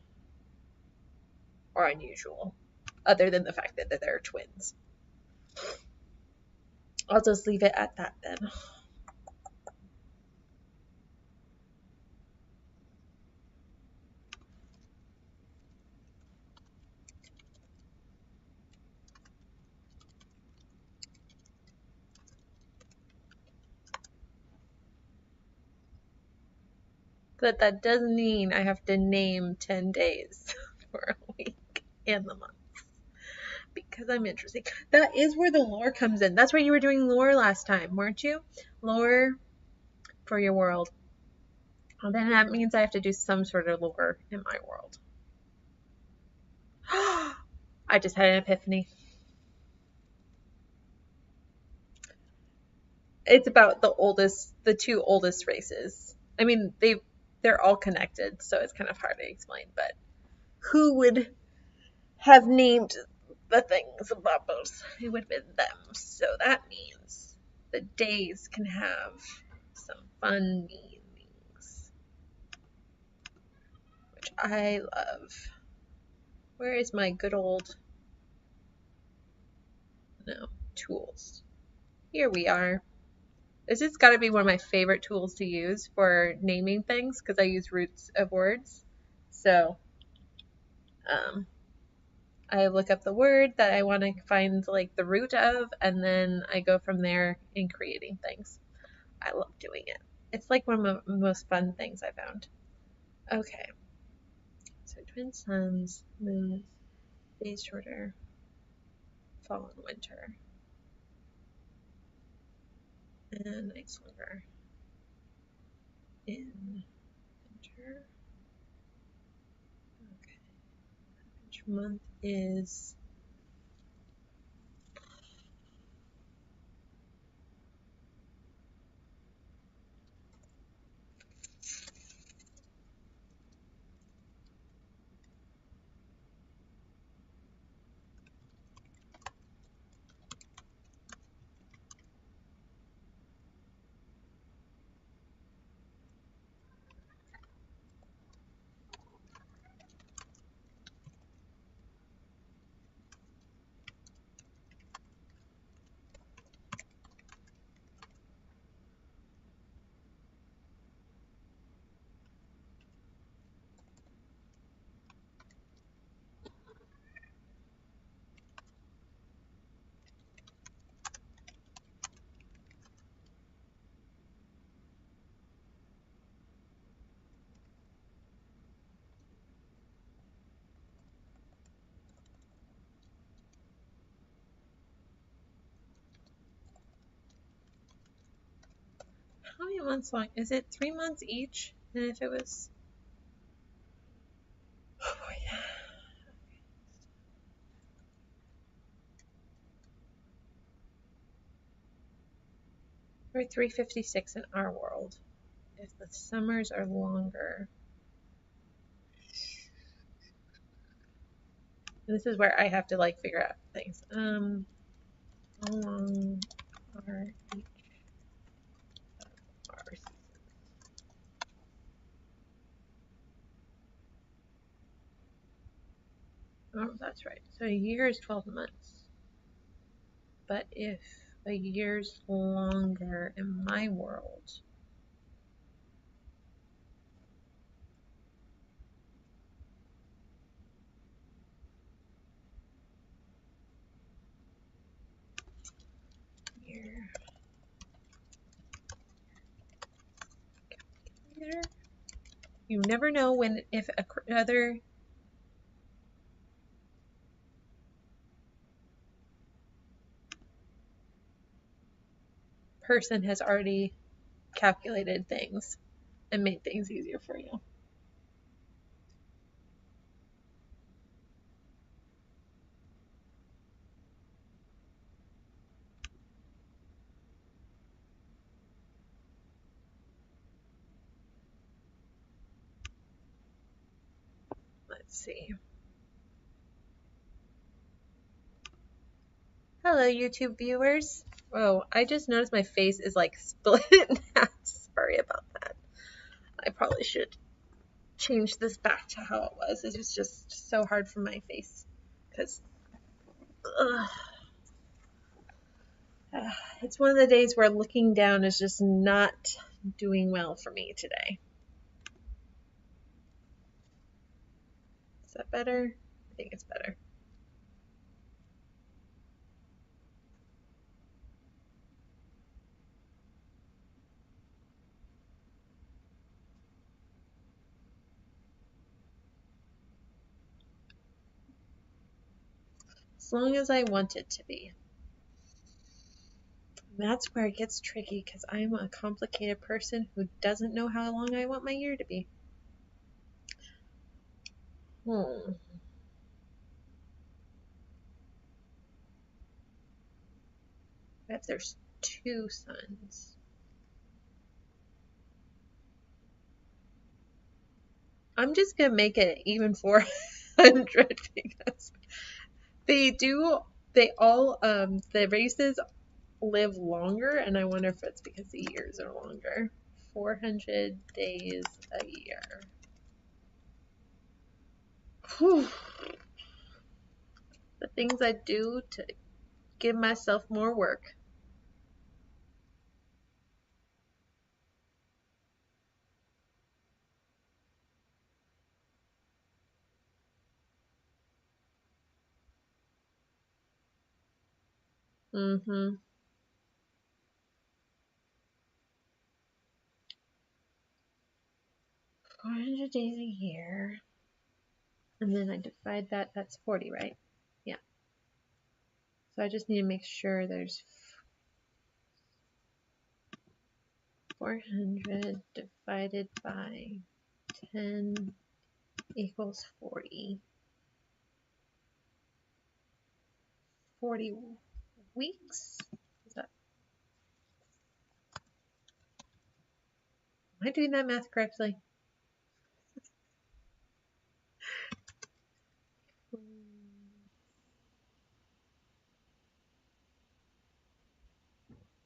or unusual, other than the fact that they're twins. I'll just leave it at that then. But that does mean I have to name 10 days for a week and the months. Because I'm interested. That is where the lore comes in. That's where you were doing lore last time, weren't you? Lore for your world. Well, then that means I have to do some sort of lore in my world. I just had an epiphany. It's about the two oldest races. I mean, they're all connected, so it's kind of hard to explain, but who would have named the things above us? It would have been them. So that means the days can have some fun meanings, which I love. Where is my good old, no, tools? Here we are. This has got to be one of my favorite tools to use for naming things because I use roots of words. So I look up the word that I want to find like the root of, and then I go from there in creating things. I love doing it. It's like one of the most fun things I found. Okay. So twin suns, moons, days shorter, fall and winter, and nights longer in winter. Okay. Which month is how many months long? Is it 3 months each? And if it was, oh boy, we're 356 in our world. If the summers are longer, this is where I have to like figure out things. How long are each of our seasons? Oh, that's right. So a year is 12 months. But if a year's longer in my world, year You never know when, if another person has already calculated things and made things easier for you. Let's see. Hello, YouTube viewers. Oh, I just noticed my face is like split in half. Sorry about that. I probably should change this back to how it was. It was just so hard for my face because it's one of the days where looking down is just not doing well for me today. Is that better? I think it's better. As long as I want it to be. That's where it gets tricky because I'm a complicated person who doesn't know how long I want my year to be. What if there's 2 suns? I'm just gonna make it even 400 because the races live longer, and I wonder if it's because the years are longer. 400 days a year. Whew. The things I do to give myself more work. Mm-hmm. 400 days a year. And then I divide that, that's 40, right? Yeah. So I just need to make sure there's 400 divided by 10 equals 40. 40 weeks? Is that, am I doing that math correctly?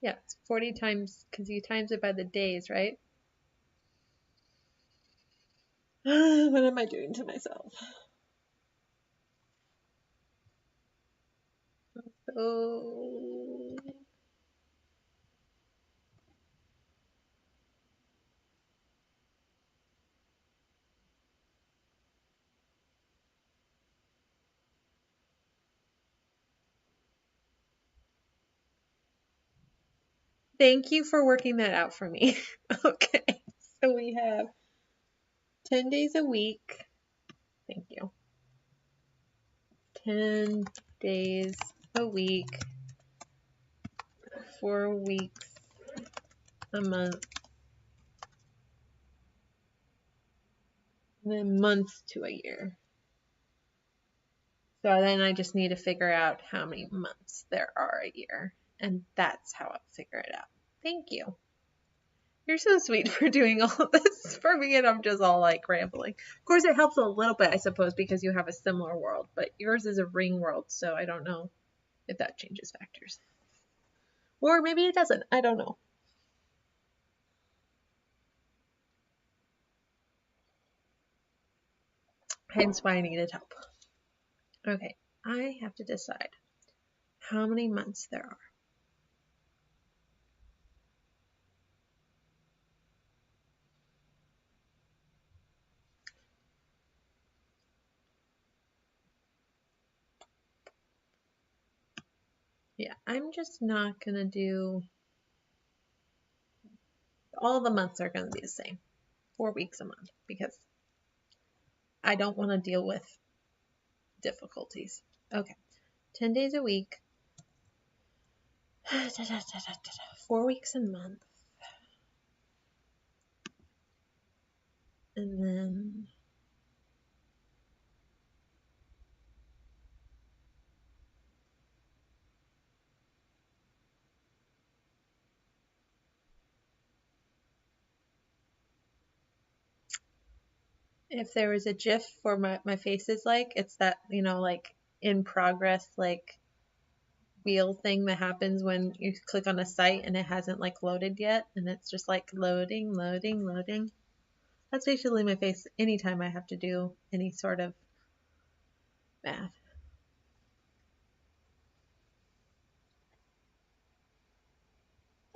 Yeah, it's 40 times, because you times it by the days, right? What am I doing to myself? Oh. Thank you for working that out for me. Okay, so we have 10 days a week. Thank you. 10 days a week, 4 weeks a month, and then months to a year. So then I just need to figure out how many months there are a year, and that's how I'll figure it out. Thank you. You're so sweet for doing all of this for me, and I'm just all like rambling. Of course, it helps a little bit, I suppose, because you have a similar world, but yours is a ring world, so I don't know if that changes factors. Or maybe it doesn't. I don't know. Hence why I needed help. Okay, I have to decide how many months there are. Yeah, I'm just not gonna do, all the months are gonna be the same. 4 weeks a month because I don't want to deal with difficulties. Okay. 10 days a week. 4 weeks a month. And then if there was a GIF for my face is like, it's that, like in progress, like wheel thing that happens when you click on a site and it hasn't like loaded yet. And it's just like loading, loading, loading. That's basically my face anytime I have to do any sort of math.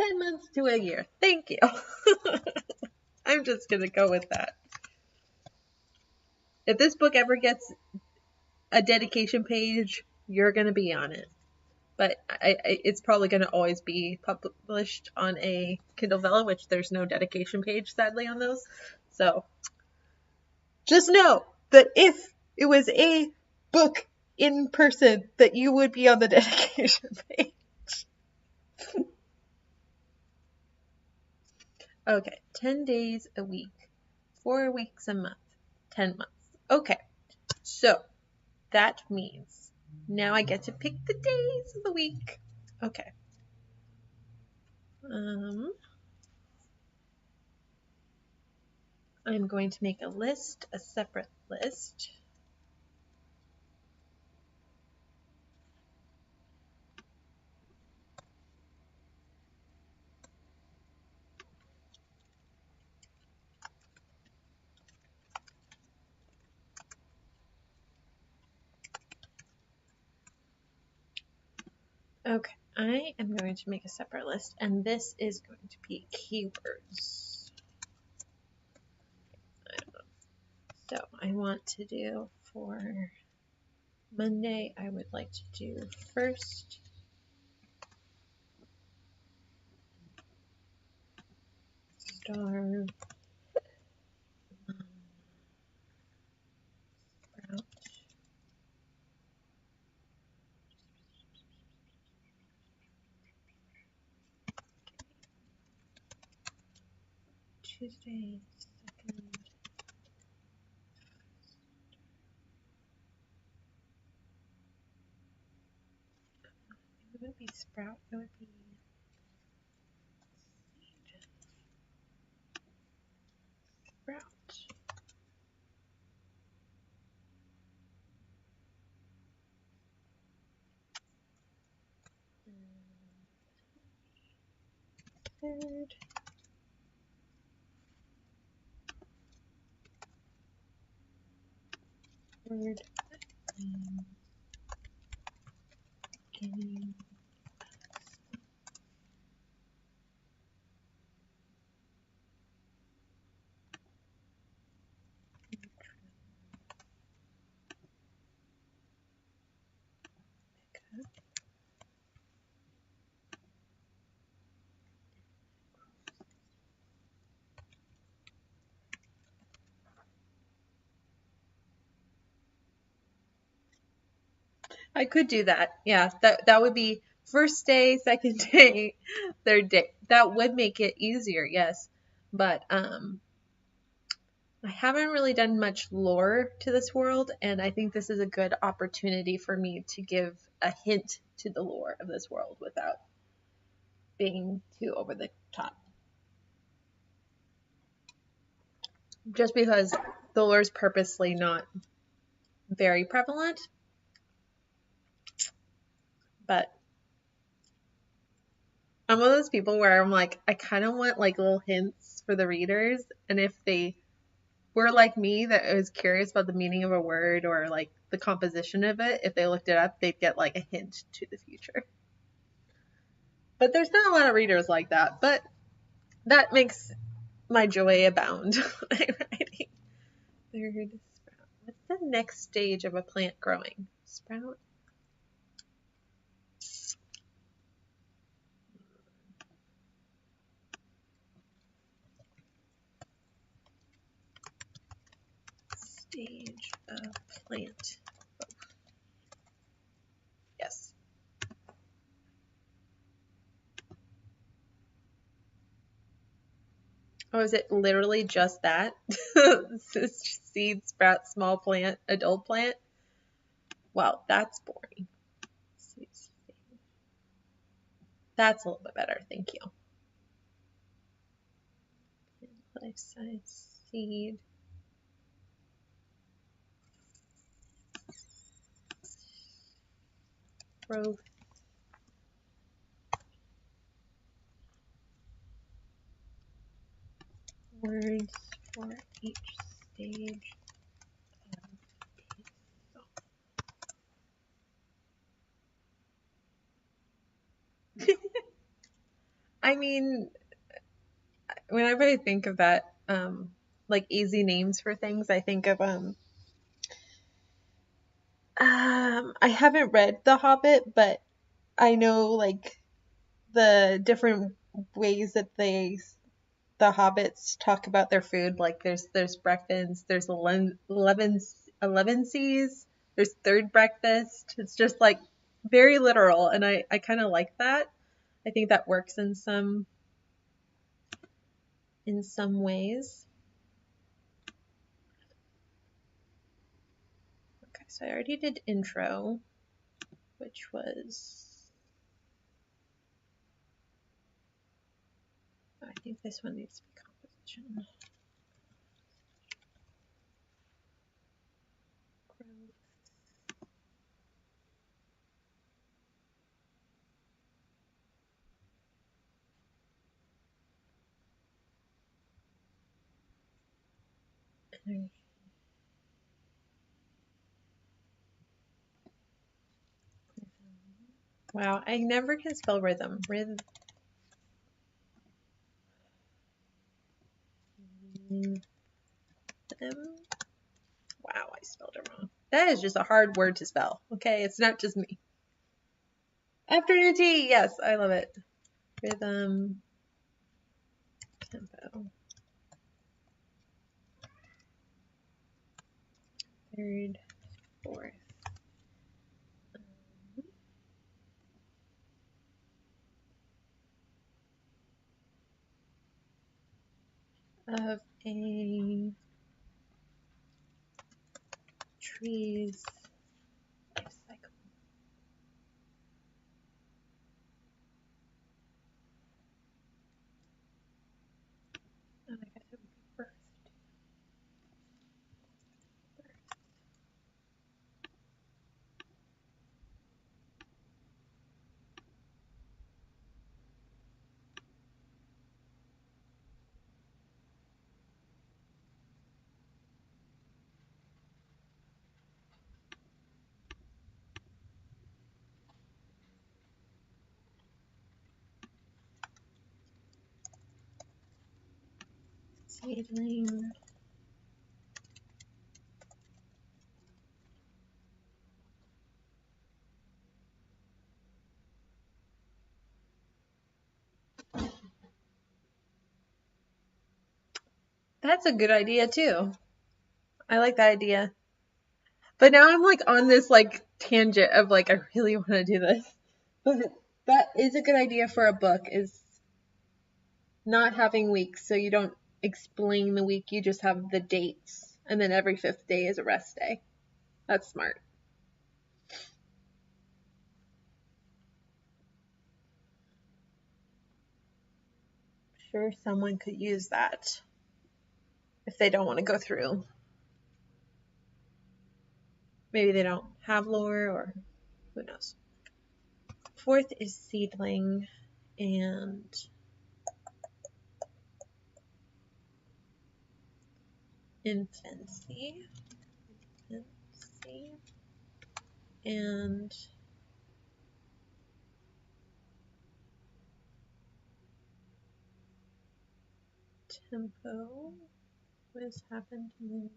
$10 to a year. Thank you. I'm just going to go with that. If this book ever gets a dedication page, you're going to be on it. But it's probably going to always be published on a Kindle Vella, which there's no dedication page, sadly, on those. So just know that if it was a book in person, that you would be on the dedication page. Okay, 10 days a week, 4 weeks a month, 10 months. Okay, so that means now I get to pick the days of the week. Okay. I'm going to make a separate list. Okay, I am going to make a separate list, and this is going to be keywords. So I want to do for Monday, I would like to do first, starve, sprout, Tuesday, second, it would be sprout, it would be sprout. Third, word, beginning, I could do that. Yeah, that would be first day, second day, third day. That would make it easier, yes. But I haven't really done much lore to this world, and I think this is a good opportunity for me to give a hint to the lore of this world without being too over the top. Just because the lore is purposely not very prevalent, but I'm one of those people where I'm like, I kind of want like little hints for the readers, and if they were like me that was curious about the meaning of a word or like the composition of it, if they looked it up, they'd get like a hint to the future. But there's not a lot of readers like that, but that makes my joy abound. Writing. Third sprout. What's the next stage of a plant growing? Sprout? plant. Yes. Oh, is it literally just that? Seed, sprout, small plant, adult plant? Well, that's boring. That's a little bit better, thank you. Life size seed. Growth. Words for each stage of I mean, whenever I think of that, like easy names for things, I think of I haven't read The Hobbit, but I know like the different ways that the hobbits talk about their food. Like there's breakfast, there's 11 C's, there's third breakfast. It's just like very literal, and I kind of like that. I think that works in some ways. Okay, so I already did intro, which was, I think this one needs to be composition. Growth. Wow, I never can spell rhythm. Rhythm. Wow, I spelled it wrong. That is just a hard word to spell. Okay, it's not just me. Afternoon tea, yes, I love it. Rhythm, tempo. Third, fourth. Of a tree's life cycle. Oh, I guess it would be first. Seedling. That's a good idea too. I like that idea. But now I'm like on this like tangent of like I really want to do this. But that is a good idea for a book, is not having weeks, so you don't explain the week, you just have the dates, and then every fifth day is a rest day. That's smart. Sure, someone could use that if they don't want to go through. Maybe they don't have lore, or who knows. Fourth is seedling and infancy. And tempo. What has happened to me?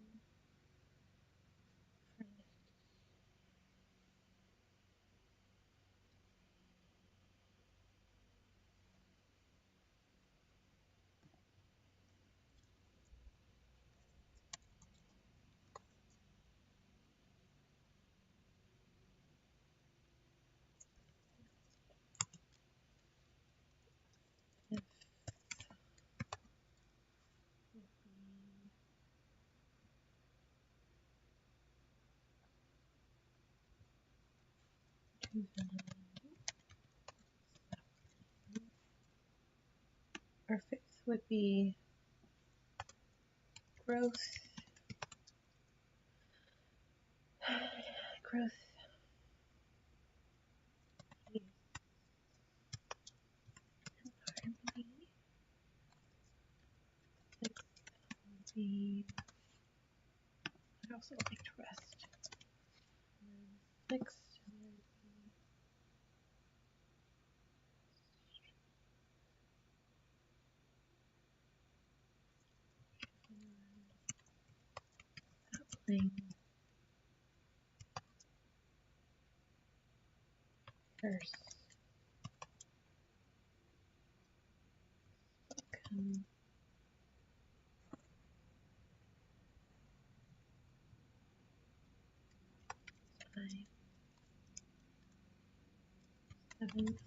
Our fifth would be growth. Growth. I also like to rest. Next. Sapling. Curse. Welcome. 7th.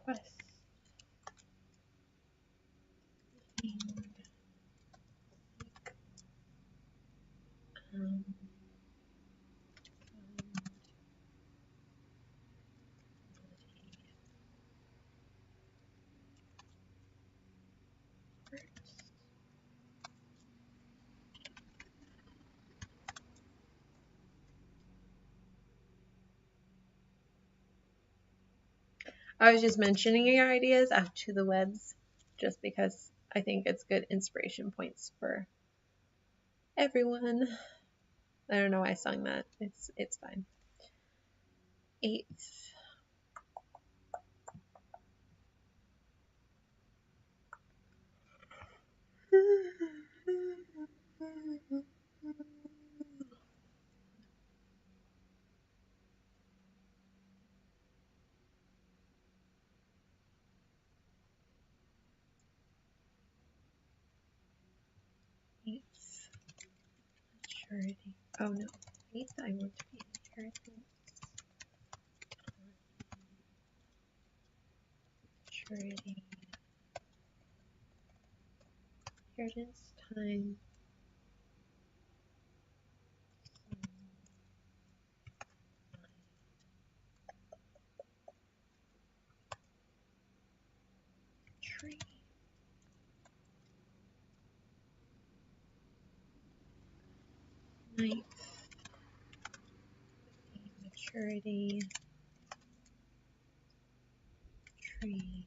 Quest. Um, I was just mentioning your ideas out to the webs just because I think it's good inspiration points for everyone. I don't know why I sung that. It's fine. 8th. Maturity. Oh no. 8th I want to be inheritance. Maturity. Inheritance time. Tree. 9th. Maturity. Tree.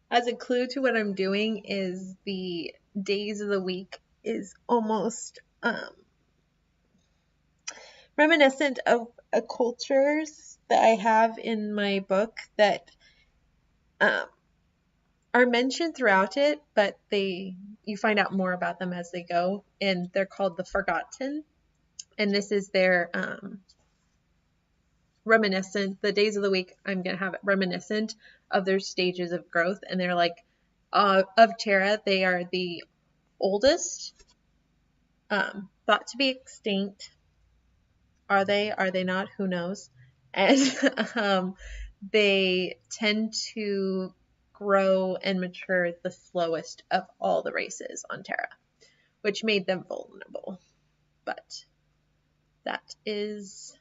As a clue to what I'm doing is the days of the week is almost reminiscent of cultures that I have in my book that are mentioned throughout it, but you find out more about them as they go, and they're called the Forgotten. And this is their reminiscent. The days of the week I'm gonna have it reminiscent of their stages of growth, and they're like of Terra. They are the oldest, thought to be extinct. Are they? Are they not? Who knows? And they tend to grow and mature the slowest of all the races on Terra, which made them vulnerable. But that is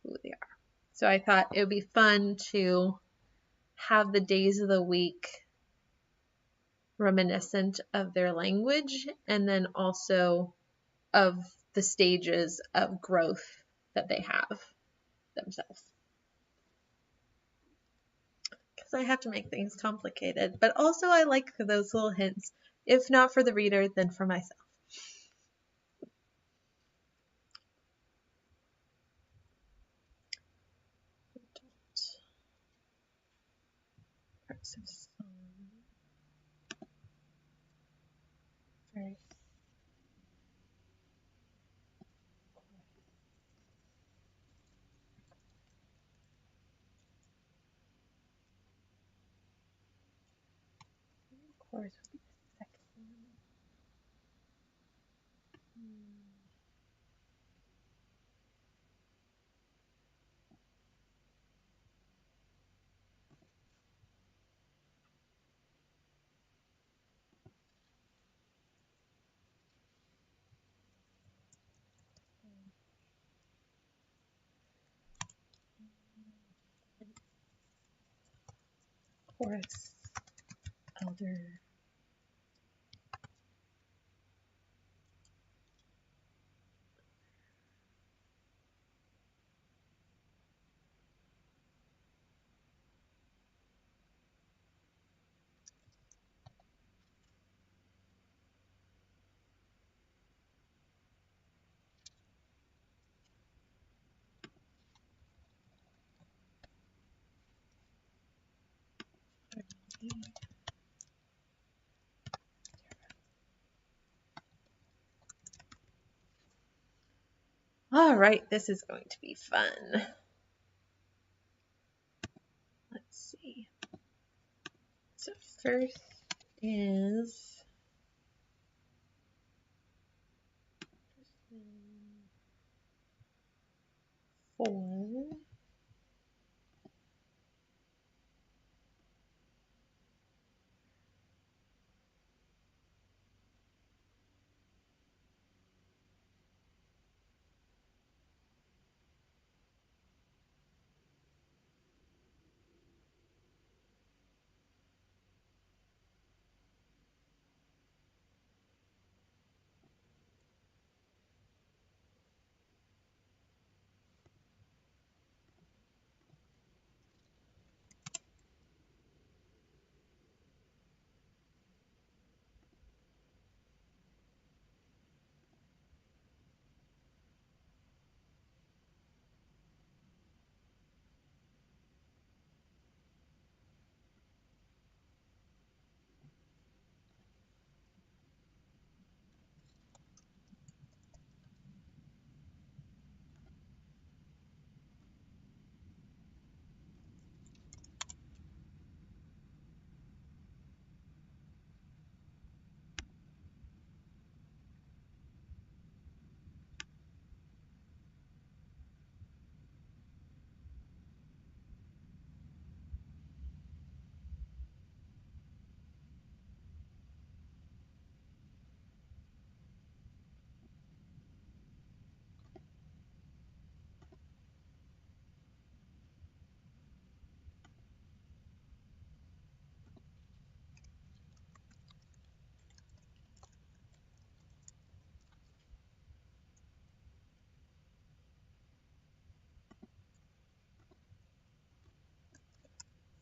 who they are. So I thought it would be fun to have the days of the week reminiscent of their language and then also of the stages of growth that they have themselves. Because I have to make things complicated, but also I like those little hints, if not for the reader, then for myself. Parts of song. Horse would be the second one. Horse, elder. All right, this is going to be fun. Let's see. So first is four.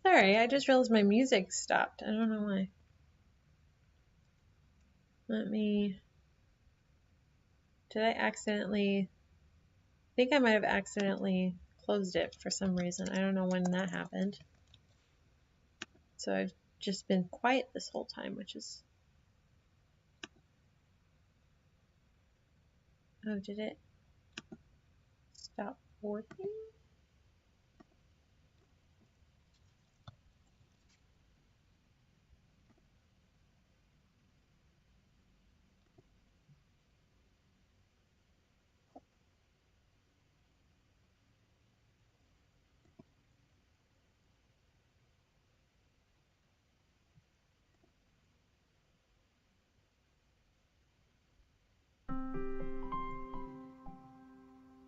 Sorry, I just realized my music stopped. I don't know why. Did I accidentally, I think I might have accidentally closed it for some reason. I don't know when that happened. So I've just been quiet this whole time, which is, oh, did it stop working?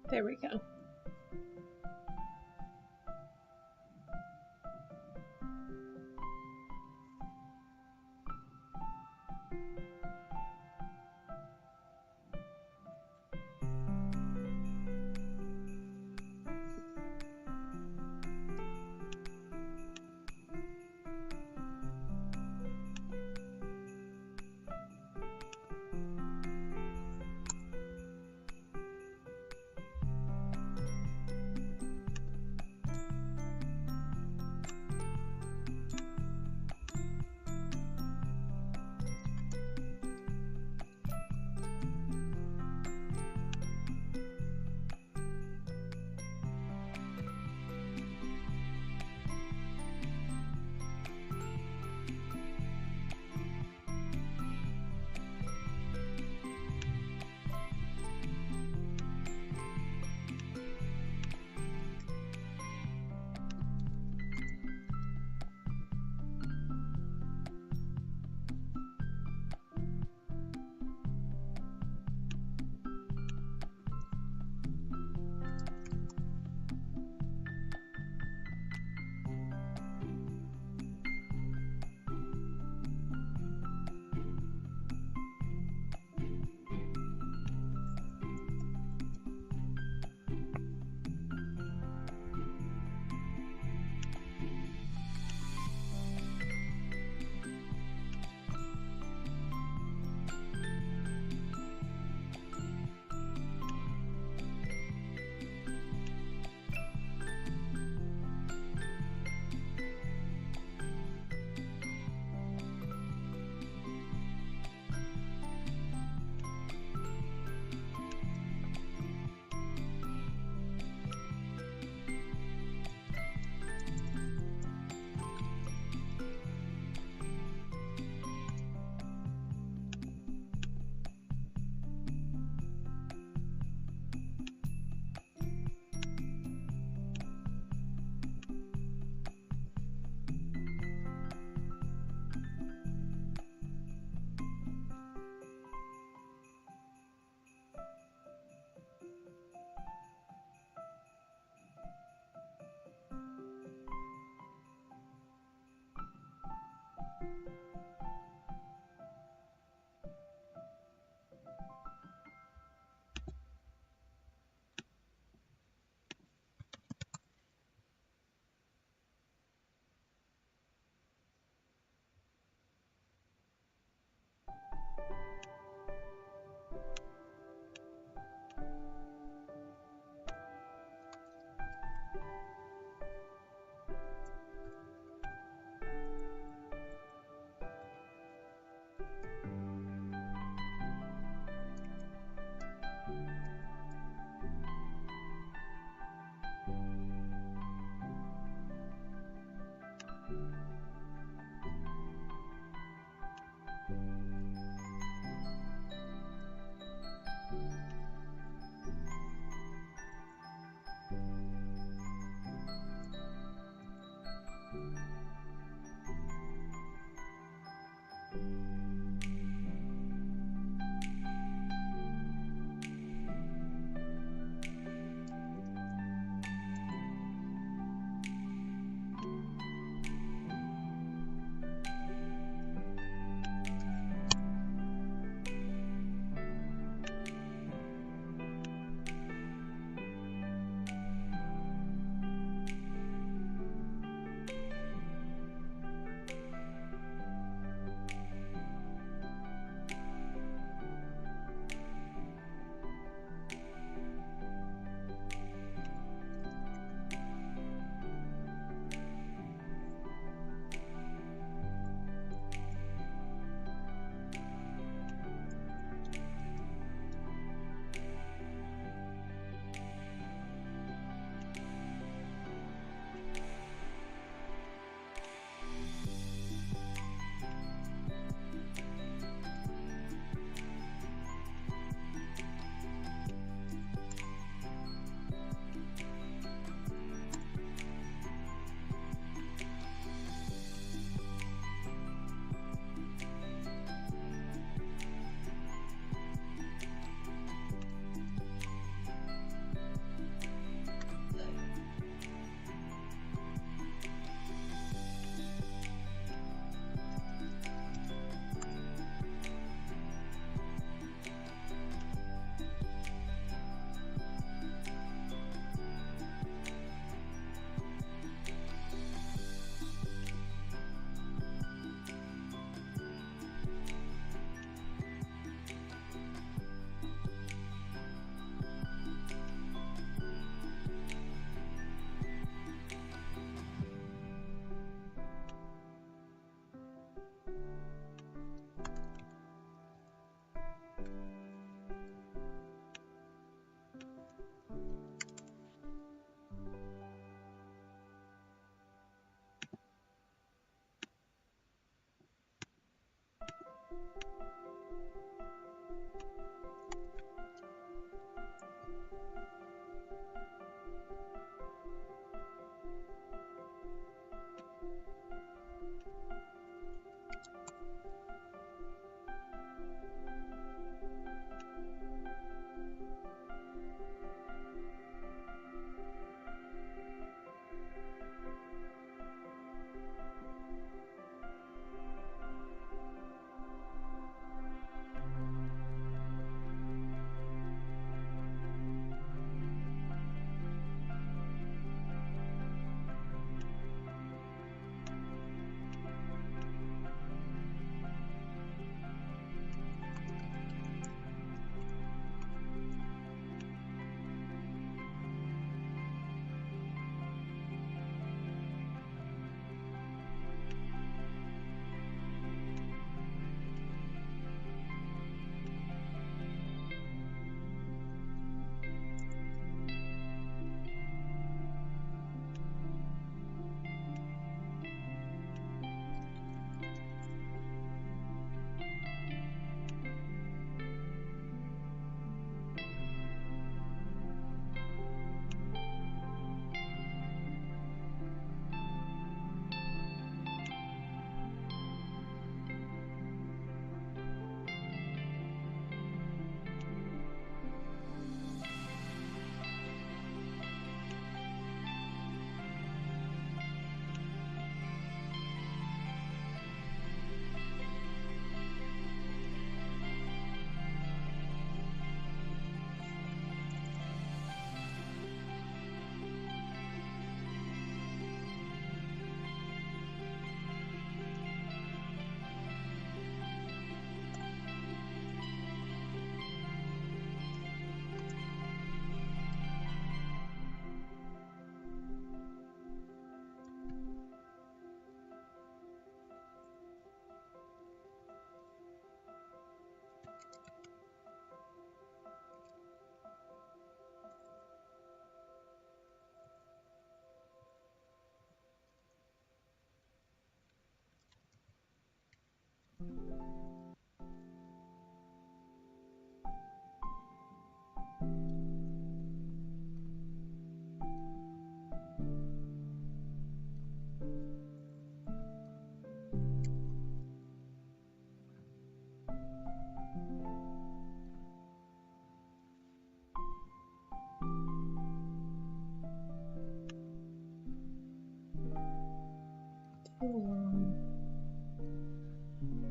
There we go.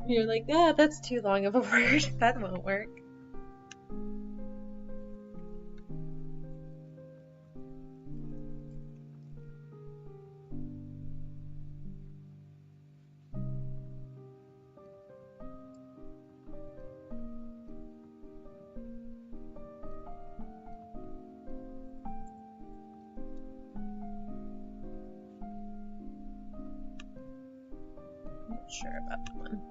You're like, ah, that's too long of a word. That won't work. Not sure about that one.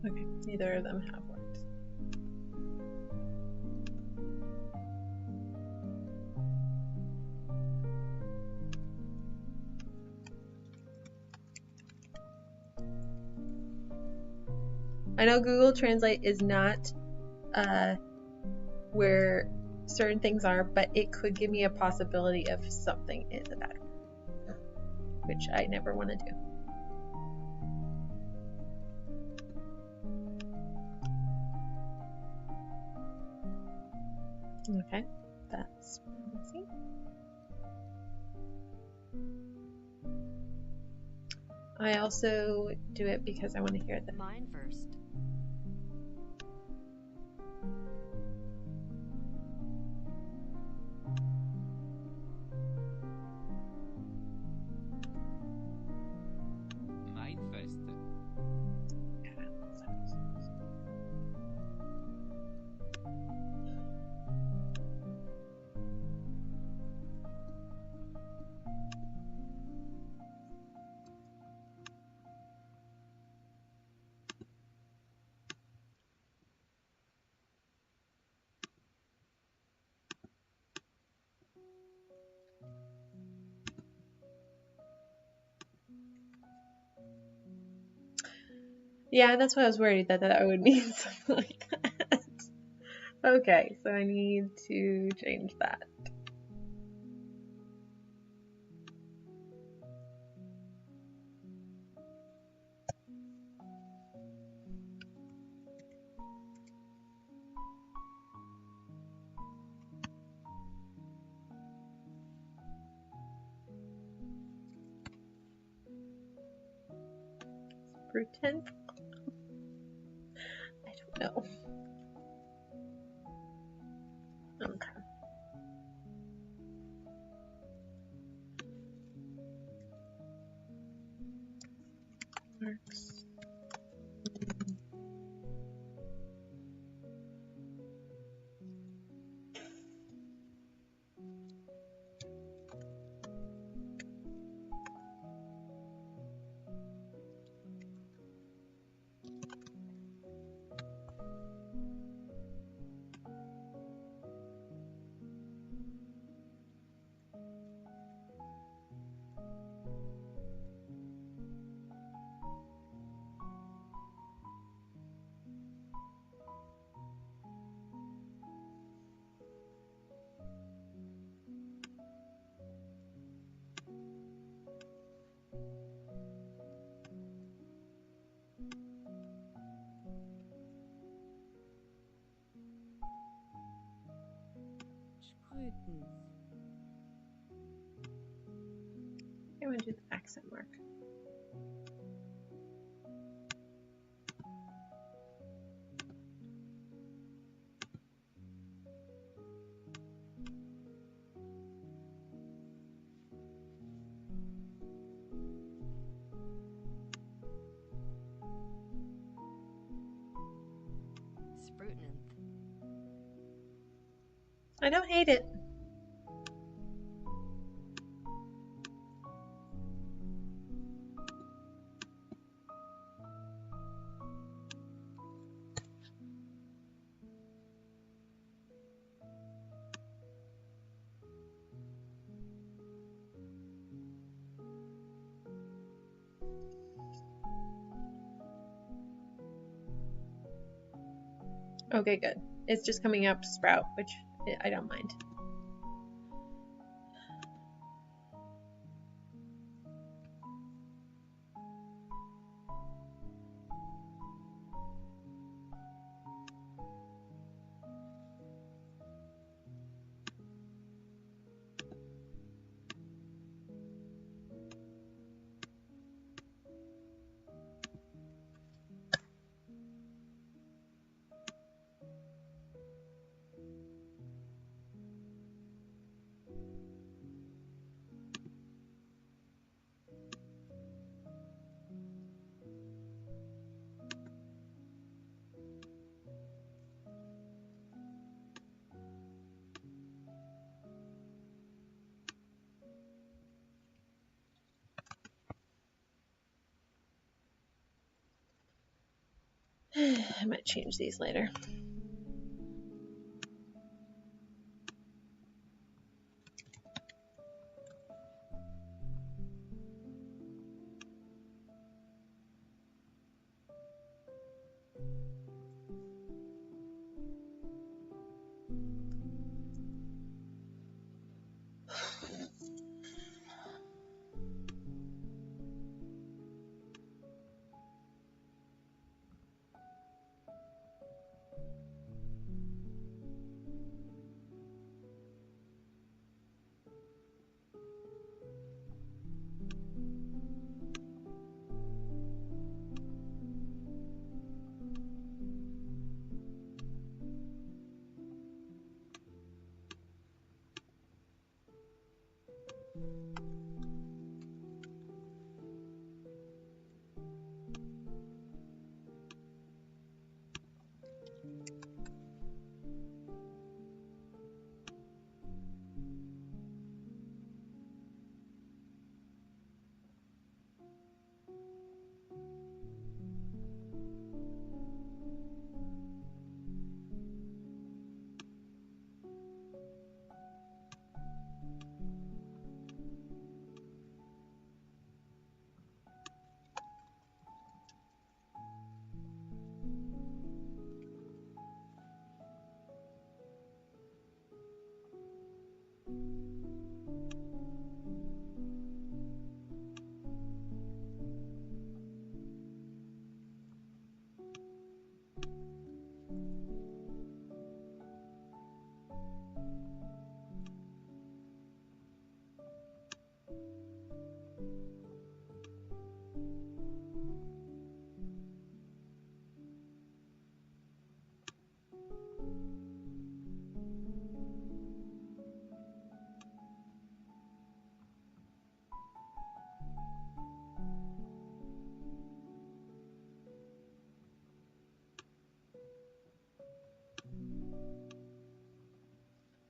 Okay, neither of them have worked. I know Google Translate is not where certain things are, but it could give me a possibility of something in the back, which I never want to do. Okay, that's promising. I also do it because I want to hear the mine first. Mine first. Yeah, that's why I was worried that that would mean something like that. Okay, so I need to change that. Pretend. I don't know. Okay. Works. Sprüten. I'm going to do the accent mark. Sprütenth. I don't hate it. Okay, good. It's just coming up sprout, which I don't mind. I might change these later.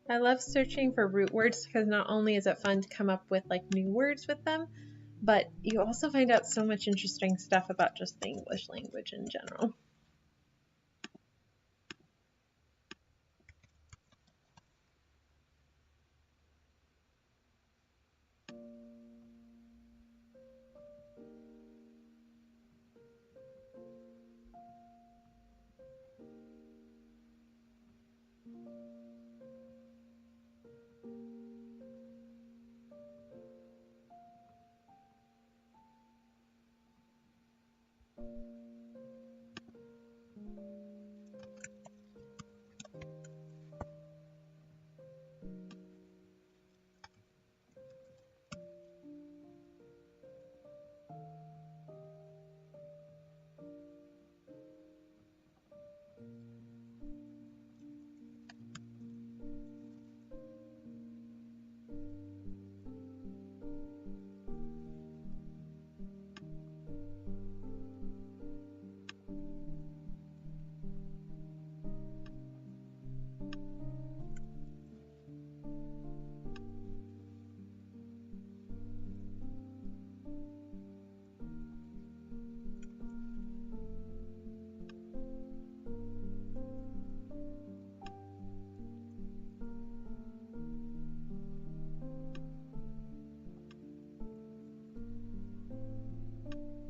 I love searching for root words because not only is it fun to come up with like new words with them, but you also find out so much interesting stuff about just the English language in general.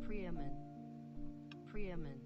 Preemin. Preemin.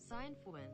Sign for when.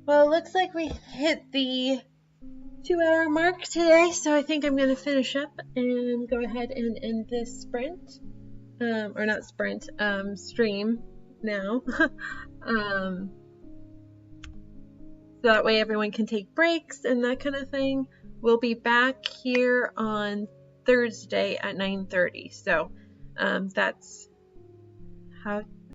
Well, it looks like we hit the 2-hour mark today, so I think I'm going to finish up and go ahead and end this sprint, or not sprint, stream now. So that way everyone can take breaks and that kind of thing. We'll be back here on Thursday at 9:30. So that's how